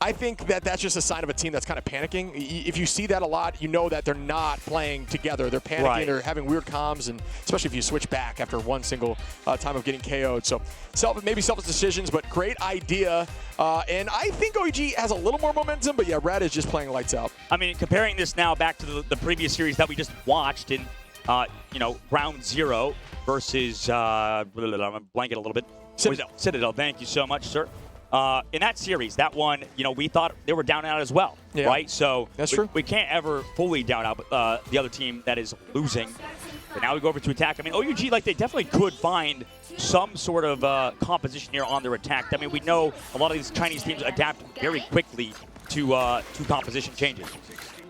I think that that's just a sign of a team that's kind of panicking. If you see that a lot, you know that they're not playing together. They're panicking. Right. They're having weird comms, and especially if you switch back after one single time of getting KO'd. So maybe selfish decisions, but great idea. And I think OUG has a little more momentum, but yeah, Rad is just playing lights out. I mean, comparing this now back to the previous series that we just watched in, round 0 versus, I'm blanking a little bit. Citadel, thank you so much, sir. In that series, that one, we thought they were down and out as well, right? So that's true. We can't ever fully down out the other team that is losing. But now we go over to attack. I mean, OUG, they definitely could find some sort of composition here on their attack. I mean, we know a lot of these Chinese teams adapt very quickly to composition changes.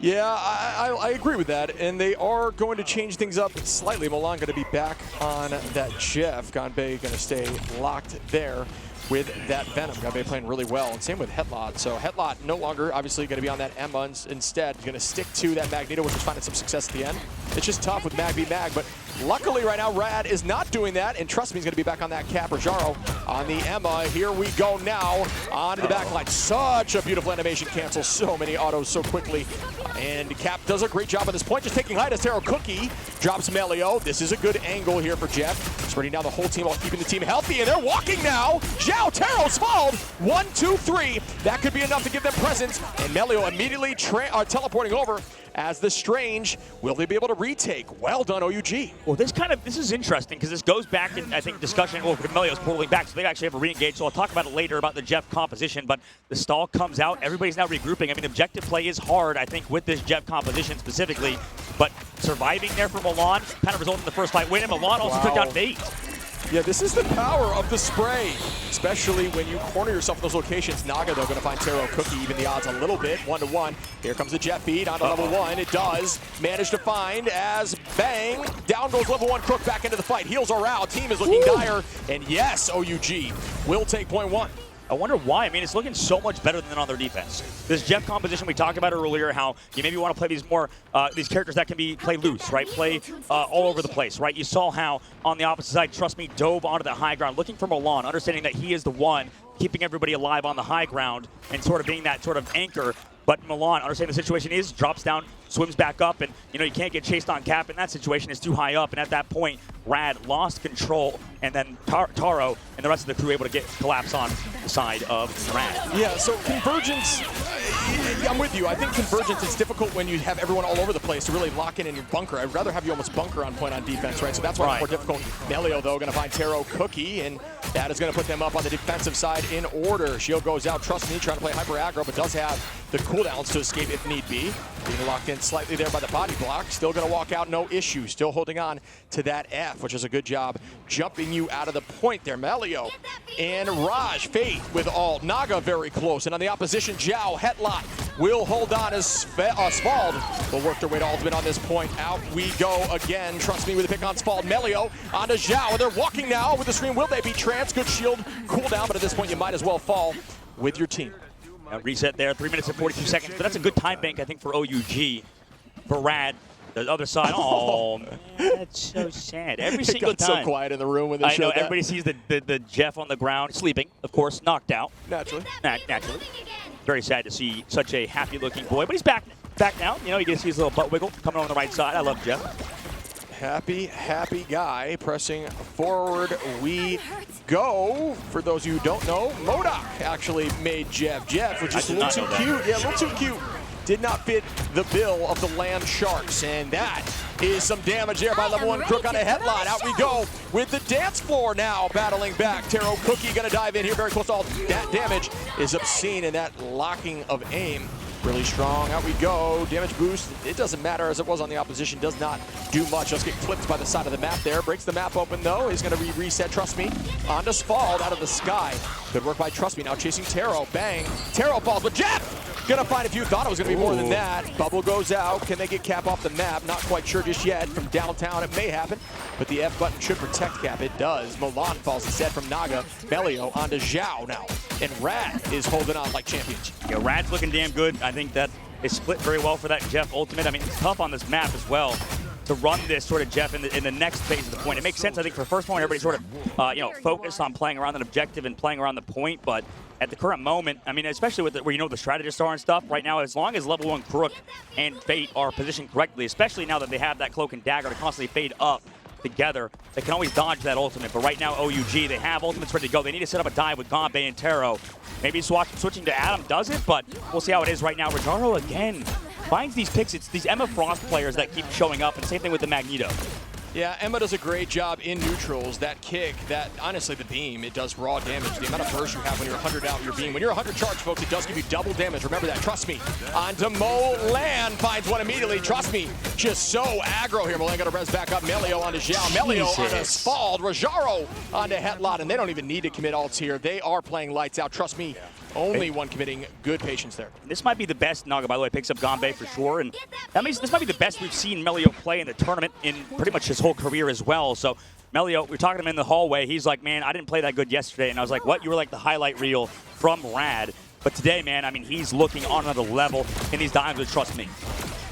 Yeah, I agree with that, and they are going to change things up slightly. Milan going to be back on that Jeff. Ganbei going to stay locked there with that Venom. Ganbei playing really well, and same with Hetlot. So Hetlot no longer obviously going to be on that Emma. Instead, going to stick to that Magneto, which is finding some success at the end. It's just tough with Mag v Mag, but luckily right now Rad is not doing that, and trust me, he's going to be back on that Cap or Jaro on the Emma. Here we go now onto the backline. Such a beautiful animation, cancels so many autos so quickly. And Cap does a great job at this point, just taking height as Taro Cookie drops Melio. This is a good angle here for Jeff, spreading down the whole team while keeping the team healthy, and they're walking now. Zhao, Taro's fouled. 1, 2, 3. That could be enough to give them presence, and Melio immediately teleporting over as the Strange. Will they be able to retake? Well done, OUG. Well, this is interesting because this goes back in, I think, discussion. Well, Melio's pulling back, so they actually have a re-engage. So I'll talk about it later about the Jeff composition. But the stall comes out. Everybody's now regrouping. I mean, objective play is hard, I think, with this Jeff composition specifically. But surviving there for Milan kind of resulted in the first fight win. And Milan also took down Nate. Yeah, this is the power of the spray, especially when you corner yourself in those locations. Naga, though, going to find Taro Cookie, even the odds a little bit, 1-1. Here comes the Jet beat onto level 1. It does manage to find as bang, down goes level 1 Crook back into the fight. Heals are out. Team is looking dire, and yes, OUG will take point 1. I wonder why. I mean, it's looking so much better than on their defense. This Jeff composition we talked about earlier, how you maybe want to play these more these characters that can be play loose, right? Play all over the place, right? You saw how on the opposite side, Trust Me dove onto the high ground, looking for Milan, understanding that he is the one keeping everybody alive on the high ground and sort of being that sort of anchor. But Milan, understanding the situation is, drops down, swims back up, and you can't get chased on Cap in that situation. It's too high up, and at that point, Rad lost control, and then Taro and the rest of the crew able to collapse on the side of Rad. Yeah, so Convergence, I'm with you. I think Convergence is difficult when you have everyone all over the place to really lock in your bunker. I'd rather have you almost bunker on point on defense, right? So that's why it's more difficult. Melio, though, going to find Taro Cookie, and that is going to put them up on the defensive side in order. Shield goes out. Trust Me, trying to play hyper aggro, but does have the cooldowns to escape if need be. Being locked in slightly there by the body block. Still going to walk out, no issue. Still holding on to that F, which is a good job jumping you out of the point there. Melio and Raj, Faith with ult. Naga very close. And on the opposition, Zhao, Hetlot will hold on as Svald will work their way to ultimate on this point. Out we go again. Trust Me with a pick on Svald. Melio onto Zhao. They're walking now with the screen. Will they be trans? Good shield cooldown, but at this point you might as well fall with your team. Reset there, 3 minutes and 42 seconds. But that's a good time bank, I think, for OUG. For Rad, the other side. Oh, man, that's so sad. Every single time. So quiet in the room when they I know, everybody sees the Jeff on the ground, sleeping, of course, knocked out. Naturally. Naturally. Very sad to see such a happy-looking boy. But he's back now. You can see his little butt wiggle coming on the right side. I love Jeff. Happy guy. Pressing forward we go. For those of you who don't know, MODOK actually made Jeff. Jeff, which is a little too cute. Yeah, a little too cute. Did not fit the bill of the Land Sharks, and that is some damage there by level 1 Crook on a Hetlot. Out we go with the dance floor now battling back. Taro Cookie going to dive in here very close to all. That damage is obscene, and that locking of aim really strong. Out we go. Damage boost. It doesn't matter as it was on the opposition. Does not do much. Just get clipped by the side of the map there. Breaks the map open though. He's going to reset Trust Me. Onto Svald out of the sky. Good work by Trust Me. Now chasing Taro. Bang. Taro falls, but Jeff gonna find if you thought it was gonna be more than that. Bubble goes out. Can they get Cap off the map? Not quite sure just yet. From downtown, it may happen, but the F button should protect Cap. It does. Milan falls instead from Naga. Melio onto Zhao now, and Rad is holding on like champions. Yeah, Rad's looking damn good. I think that is split very well for that Jeff ultimate. I mean, it's tough on this map as well to run this sort of Jeff in the next phase of the point. It makes sense, I think, for the first point, everybody sort of, focused on playing around that objective and playing around the point, but at the current moment, I mean, especially with where the strategists are and stuff, right now, as long as level 1 Crook and Fate are positioned correctly, especially now that they have that Cloak and Dagger to constantly fade up together, they can always dodge that ultimate. But right now, OUG, they have ultimates ready to go. They need to set up a dive with Gombe and Taro. Maybe switching to Adam does it, but we'll see how it is right now. Rajaro, again, finds these picks. It's these Emma Frost players that keep showing up, and same thing with the Magneto. Yeah, Emma does a great job in neutrals. That kick, honestly, the beam, it does raw damage. The amount of burst you have when you're 100 out your beam. When you're 100 charge, folks, it does give you double damage. Remember that, trust me. Onto Molan, finds one immediately. Trust me, just so aggro here. Molan got to res back up. Melio onto Zhao. Melio onto Spald. Rajaro onto Hetlot, and they don't even need to commit ults here. They are playing lights out, trust me. Only one committing. Good patience there. This might be the best. Naga, by the way, picks up Gombe for sure. And that means this might be the best we've seen Melio play in the tournament in pretty much his whole career as well. So Melio, we're talking to him in the hallway. He's like, man, I didn't play that good yesterday. And I was like, what? You were like the highlight reel from Rad. But today, man, I mean, he's looking on another level in these dimes, trust me.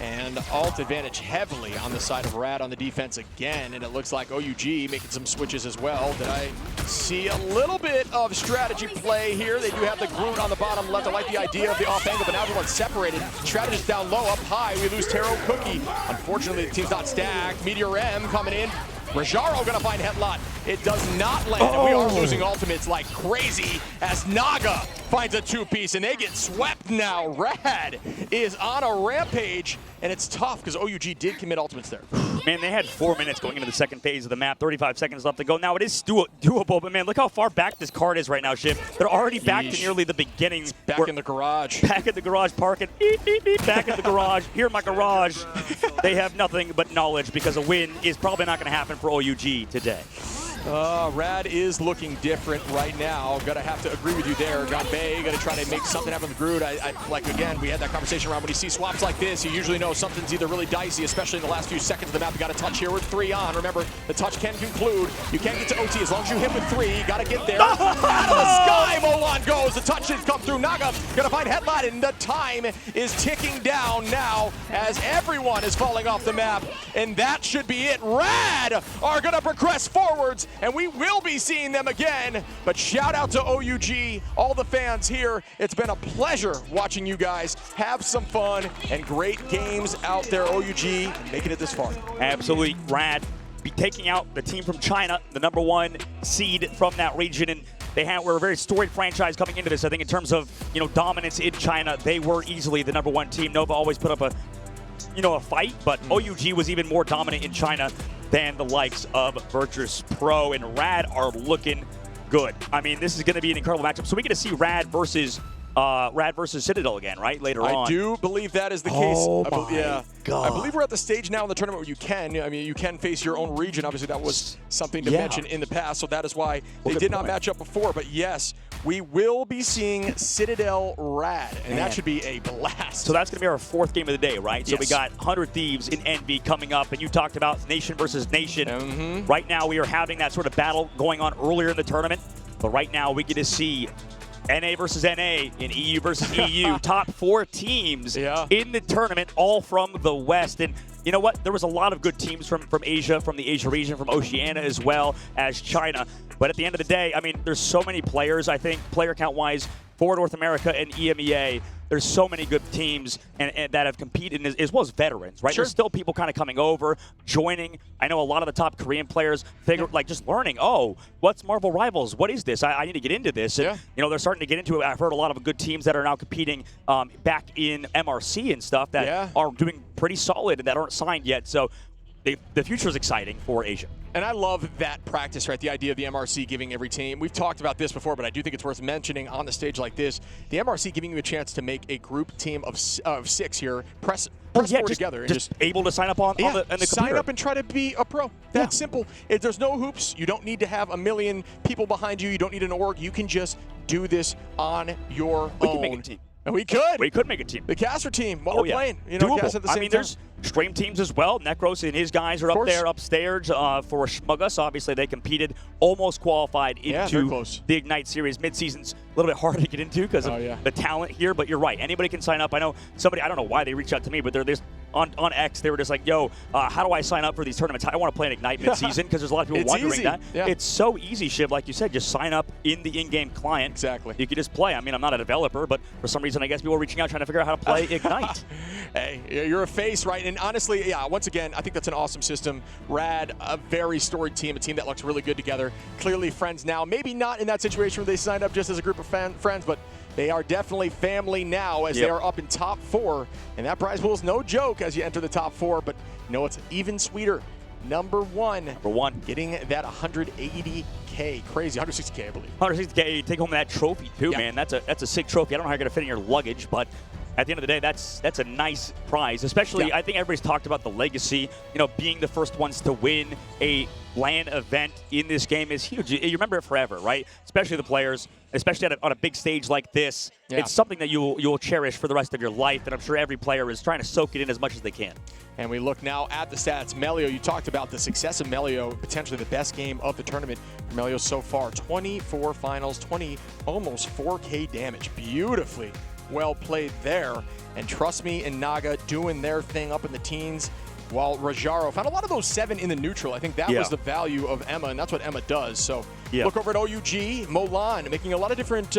And alt advantage heavily on the side of Rad on the defense again, and it looks like OUG making some switches as well. Did I see a little bit of strategy play here? They do have the Groot on the bottom left. I like the idea of the off angle, but now everyone's separated. Strategist down low, up high. We lose Taro Cookie. Unfortunately, the team's not stacked. Meteor M coming in. Rajaro gonna find Hetlot. It does not land, and we are losing ultimates like crazy as Naga finds a two-piece, and they get swept now. Rad is on a rampage, and it's tough because OUG did commit ultimates there. Man, they had 4 minutes going into the second phase of the map, 35 seconds left to go. Now, it is doable, but man, look how far back this card is right now, Shiv. They're already back to nearly the beginning. It's back in the garage. Back at the garage, parking, beep, beep, beep, back at the garage. Here in my garage, they have nothing but knowledge because a win is probably not going to happen for OUG today. Rad is looking different right now. Gonna have to agree with you there. Gombe gonna try to make something happen with Groot. Like again, we had that conversation around when you see swaps like this, you usually know something's either really dicey, especially in the last few seconds of the map. You got a touch here with 3 on. Remember, the touch can conclude. You can't get to OT as long as you hit with 3. You gotta get there. Out of the sky, Molan goes. The touch has come through. Naga gonna find Hetlot, and the time is ticking down now as everyone is falling off the map. And that should be it. Rad are gonna progress forwards, and we will be seeing them again. But shout out to OUG, all the fans here. It's been a pleasure watching you guys have some fun and great games out there. OUG making it this far. Absolutely. Rad be taking out the team from China, the #1 seed from that region. And we're a very storied franchise coming into this. I think in terms of dominance in China, they were easily the #1 team. Nova always put up a fight, but OUG was even more dominant in China than the likes of Virtus Pro, and Rad are looking good. I mean, this is going to be an incredible matchup. So we get to see Rad versus Citadel again, right? Later on. I do believe that is the case. Oh my God. I believe we're at the stage now in the tournament where you can face your own region. Obviously, that was something to mention in the past, so that is why they did not match up before. But yes, we will be seeing Citadel Rad, and that should be a blast. So that's going to be our 4th game of the day, right? Yes. So we got 100 Thieves in Envy coming up, and you talked about nation versus nation. Right now, we are having that sort of battle going on earlier in the tournament, but right now we get to see NA versus NA in EU versus EU. Top 4 teams in the tournament, all from the West. And you know what? There was a lot of good teams from Asia, from the Asia region, from Oceania as well as China. But at the end of the day, I mean, there's so many players, I think, player count-wise, for North America and EMEA. There's so many good teams and that have competed, as well as veterans, right? Sure. There's still people kind of coming over, joining. I know a lot of the top Korean players like just learning, what's Marvel Rivals? What is this? I need to get into this. And, they're starting to get into it. I've heard a lot of good teams that are now competing back in MRC and stuff that are doing pretty solid and that aren't signed yet. So the future is exciting for Asia. And I love that practice, right? The idea of the MRC giving every team. We've talked about this before, but I do think it's worth mentioning on the stage like this. The MRC giving you a chance to make a group team of 6 here, press forward together. And just able to sign up on the computer. Sign up and try to be a pro. That's simple. There's no hoops. You don't need to have a million people behind you. You don't need an org. You can just do this on your own. We can make a team. And we could. We could make a team. The caster team, while we're playing. Doable. At the same time. There's stream teams as well. Necros and his guys are up there upstairs for Schmuggus. Obviously, they competed, almost qualified into the Ignite Series. Mid-season's a little bit harder to get into because of the talent here, but you're right. Anybody can sign up. I know somebody, I don't know why they reached out to me, but there's on X, they were just like, yo, how do I sign up for these tournaments? I want to play an Ignite mid-season because there's a lot of people wondering easy. that. Yeah. It's so easy, Shiv, like you said, just sign up in the in-game client. Exactly. You can just play. I mean, I'm not a developer, but for some reason, I guess people are reaching out trying to figure out how to play Ignite. Hey, you're a face, right? And honestly, yeah, once again, I think that's an awesome system. Rad, a very storied team, a team that looks really good together. Clearly friends now. Maybe not in that situation where they signed up just as a group of friends, but they are definitely family now as they are up in top 4. And that prize pool is no joke as you enter the top 4. But you know, it's even sweeter. Number one. Getting that 180K. Crazy. 160K, I believe. 160K. Take home that trophy, too, man. That's a sick trophy. I don't know how you're going to fit in your luggage, but at the end of the day, that's a nice prize. Especially, I think everybody's talked about the legacy. You know, being the first ones to win a LAN event in this game is huge. You remember it forever, right? Especially the players, especially on a big stage like this. It's something that you'll cherish for the rest of your life, and I'm sure every player is trying to soak it in as much as they can. And we look now at the stats. Melio, you talked about the success of Melio, potentially the best game of the tournament for Melio so far. 24 finals, almost 4K damage. Beautifully well played there. And trust me and Naga doing their thing up in the teens, while Rajaro found a lot of those 7 in the neutral. I think that was the value of Emma, and that's what Emma does. So look over at OUG, Molan making a lot of different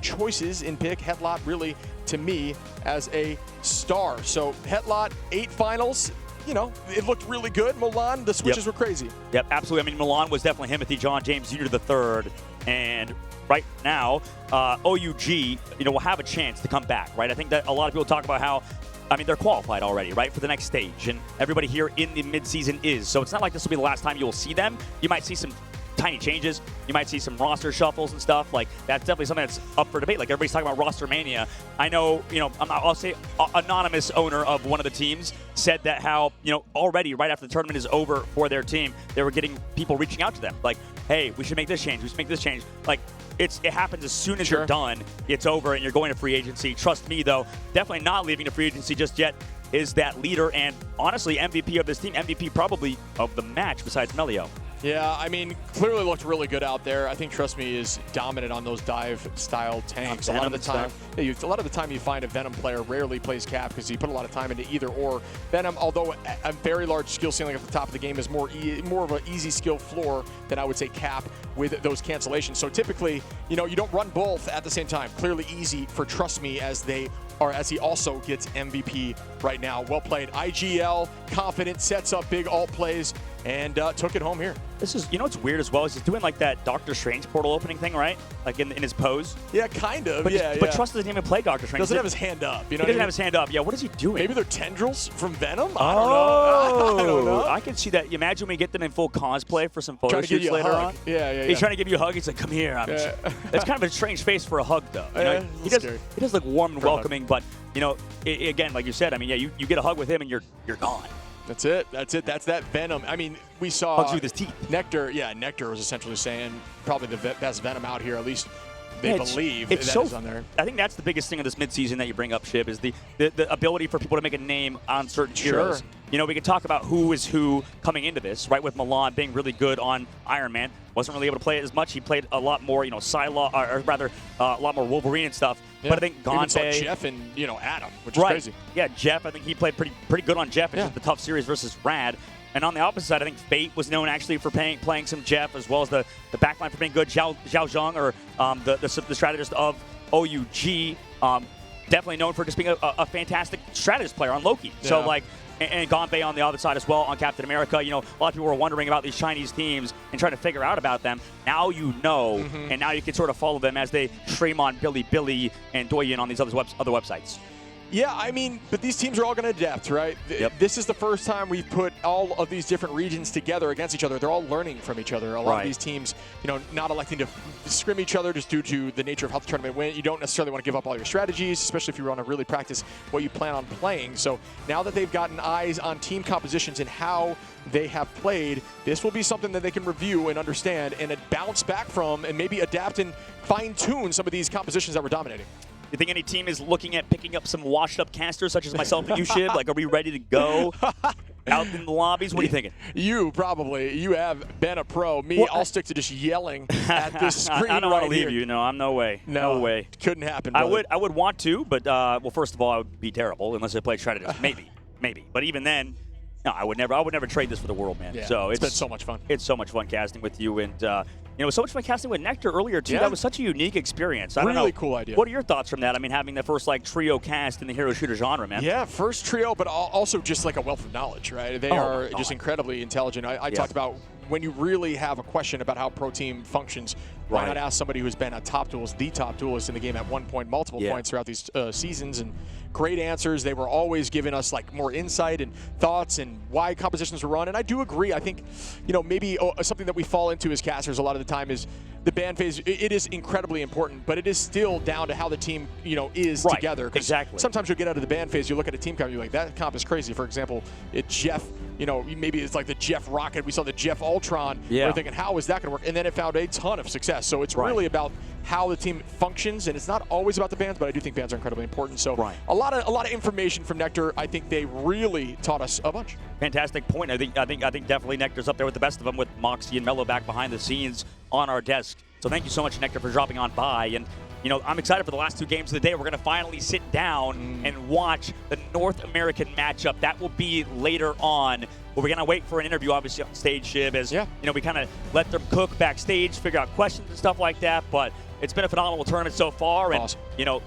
choices in pick. Hetlot really, to me, as a star. So Hetlot, 8 finals. You know, it looked really good. Molan, the switches were crazy. Yep, absolutely. I mean, Milan was definitely Timothy John James Jr. III, and right now, OUG, will have a chance to come back, right? I think that a lot of people talk about how, I mean, they're qualified already, right, for the next stage, and everybody here in the midseason is. So it's not like this will be the last time you'll see them. You might see some tiny changes. You might see some roster shuffles and stuff. Like, that's definitely something that's up for debate. Like, everybody's talking about roster mania. I know, I'll say anonymous owner of one of the teams said that how, already right after the tournament is over for their team, they were getting people reaching out to them. Like, hey, we should make this change. We should make this change. Like, it happens as soon as you're done. It's over and you're going to free agency. Trust me, though, definitely not leaving to free agency just yet is that leader and, honestly, MVP of this team. MVP probably of the match besides Melio. Yeah, I mean, clearly looked really good out there. I think Trust Me is dominant on those dive-style tanks. A lot of the time you find a Venom player rarely plays Cap because he put a lot of time into either or. Venom, although a very large skill ceiling at the top of the game, is more of an easy skill floor than I would say Cap with those cancellations. So typically, you don't run both at the same time. Clearly easy for Trust Me as he also gets MVP right now. Well played. IGL, confident, sets up big alt plays, and took it home here. This is, what's weird as well is he's doing like that Doctor Strange portal opening thing, right? Like in his pose. Yeah, kind of. But, but Trust doesn't even play Doctor Strange. Doesn't have his hand up. He doesn't have his hand up. Yeah, what is he doing? Maybe they're tendrils from Venom? I don't know. I don't know. I can see that. Imagine we get them in full cosplay for some photo shoots later on. Yeah. He's trying to give you a hug. He's like, come here. It's kind of a strange face for a hug, though. He does look warm and welcoming, but again, like you said, I mean, you get a hug with him and you're gone. That's it. That's that Venom. I mean, we saw hugs with his teeth. Nectar. Yeah, Nectar was essentially saying probably the best Venom out here. At least they believe that is on there. I think that's the biggest thing of this midseason that you bring up, Shib, is the ability for people to make a name on certain heroes. We can talk about who is who coming into this, right? With Milan being really good on Iron Man, wasn't really able to play it as much. He played a lot more, Psylocke, or rather, a lot more Wolverine and stuff. Yeah. But I think Gonbe, Jeff and Adam, which is crazy. Yeah, Jeff. I think he played pretty good on Jeff. It's just the tough series versus Rad. And on the opposite side, I think Fate was known actually for playing some Jeff, as well as the backline for being good. Zhao Zhang, or the strategist of OUG, definitely known for just being a fantastic strategist player on Loki. Yeah. So and Gonbe on the other side as well on Captain America. A lot of people were wondering about these Chinese teams and trying to figure out about them. Now and now you can sort of follow them as they stream on Billy, and Douyin on these other websites. Yeah, I mean, but these teams are all going to adapt, right? Yep. This is the first time we've put all of these different regions together against each other. They're all learning from each other. A lot of these teams, not electing to scrim each other just due to the nature of how the tournament went. You don't necessarily want to give up all your strategies, especially if you want to really practice what you plan on playing. So now that they've gotten eyes on team compositions and how they have played, this will be something that they can review and understand and bounce back from and maybe adapt and fine-tune some of these compositions that were dominating. You think any team is looking at picking up some washed-up casters, such as myself and you, Shib? Like, are we ready to go out in the lobbies? What are you thinking? You have been a pro. Me, I'll stick to just yelling at this screen. I don't want to leave you. No, I'm no way. No way. Couldn't happen. Brother. I would want to, but well, first of all, I would be terrible unless I played strategist. Maybe. maybe. But even then, no, I would never trade this for the world, man. Yeah, So it's been so much fun. It's so much fun casting with you, and it was so much fun casting with Nectar earlier too. Yeah. That was such a unique experience. I don't know. Really cool idea. What are your thoughts from that? I mean, having the first trio cast in the hero shooter genre, man. Yeah, first trio, but also just like a wealth of knowledge, right? They are just incredibly intelligent. I talked about when you really have a question about how Pro Team functions, why not ask somebody who's been a the top duelist in the game at one point, multiple points throughout these seasons, and great answers. They were always giving us like more insight and thoughts and why compositions were run. And I do agree. I think, maybe something that we fall into as casters a lot of the time is the ban phase. It is incredibly important, but it is still down to how the team, is together. Exactly. Sometimes you'll get out of the ban phase, you look at a team comp, you're like, that comp is crazy. For example, Jeff, maybe it's like the Jeff Rocket. We saw the Jeff Ultron. Yeah. We're thinking, how is that going to work? And then it found a ton of success. So it's really about how the team functions, and it's not always about the bans, but I do think bans are incredibly important. So a lot of information from Nectar. I think they really taught us a bunch. Fantastic point. I think definitely Nectar's up there with the best of them, with Moxie and Mello back behind the scenes on our desk. So thank you so much, Nectar, for dropping on by. And I'm excited for the last two games of the day. We're going to finally sit down and watch the North American matchup. That will be later on. But we're going to wait for an interview, obviously, on stage, Shib, as we kind of let them cook backstage, figure out questions and stuff like that. But it's been a phenomenal tournament so far. And,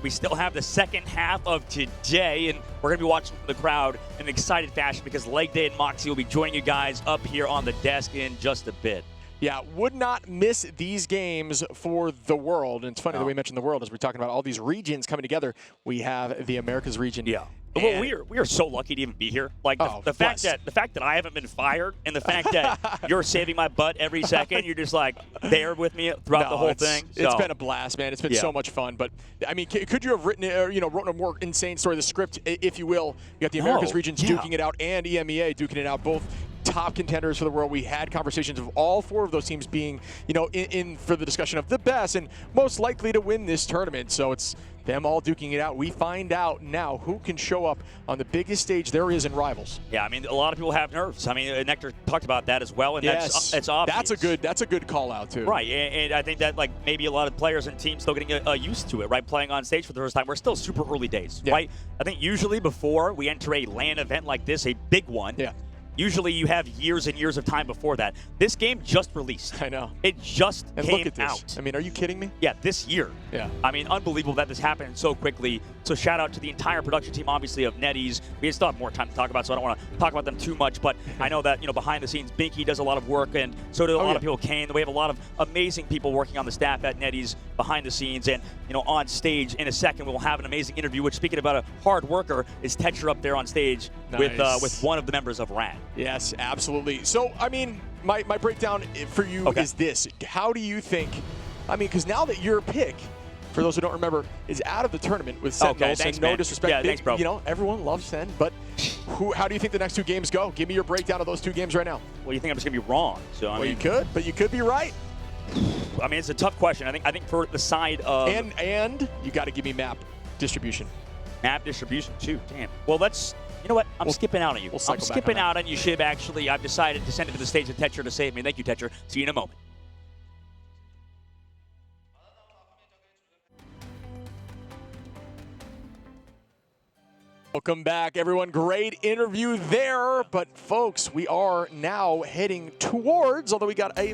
we still have the second half of today, and we're going to be watching the crowd in an excited fashion because Leg Day and Moxie will be joining you guys up here on the desk in just a bit. Yeah, would not miss these games for the world. And it's funny that we mentioned the world as we're talking about all these regions coming together. We have the Americas region. Yeah. Well, we are so lucky to even be here. Like the fact that I haven't been fired, and the fact that you're saving my butt every second. You're just like there with me throughout the whole thing. It's been a blast, man. It's been so much fun. But I mean, could you have written a more insane story? The script, if you will. You got the Americas regions duking it out, and EMEA duking it out. Both top contenders for the world. We had conversations of all four of those teams being, in for the discussion of the best and most likely to win this tournament. So it's them all duking it out. We find out now who can show up on the biggest stage there is in Rivals. Yeah, I mean, a lot of people have nerves. I mean, Nectar talked about that as well, and that's obvious. That's a good call out too. Right, and I think that maybe a lot of players and teams still getting used to it, right? Playing on stage for the first time. We're still super early days, right? I think usually before we enter a LAN event like this, a big one. Yeah. Usually you have years and years of time before that. This game just released. I know. It just came look at this. out. I mean, are you kidding me? Yeah, this year. Yeah. I mean, unbelievable that this happened so quickly. So shout out to the entire production team, obviously, of NetEase. We still have more time to talk about, so I don't want to talk about them too much. But I know that, behind the scenes, Binky does a lot of work, and so do a lot of people. Kane. We have a lot of amazing people working on the staff at NetEase behind the scenes. And, on stage in a second, we'll have an amazing interview, which, speaking about a hard worker, is Tetra up there on stage with one of the members of Rad. Yes, absolutely. So, I mean, my breakdown for you is this. How do you think, because now that your pick, for those who don't remember, is out of the tournament with Sentinels, thanks, and no man. disrespect, yeah, thanks, bro. Everyone loves Sen, but how do you think the next two games go? Give me your breakdown of those two games right now. Well, you think I'm just going to be wrong. So, I mean, you could be right. I mean, it's a tough question. I think for the side of... And you got to give me map distribution. Map distribution, too. Damn. Well, let's... You know what? I'm skipping out on you. I'm skipping out on you, Shib, actually. I've decided to send it to the stage of Tetra to save me. Thank you, Tetra. See you in a moment. Welcome back, everyone. Great interview there. But, folks, we are now heading towards, although we got a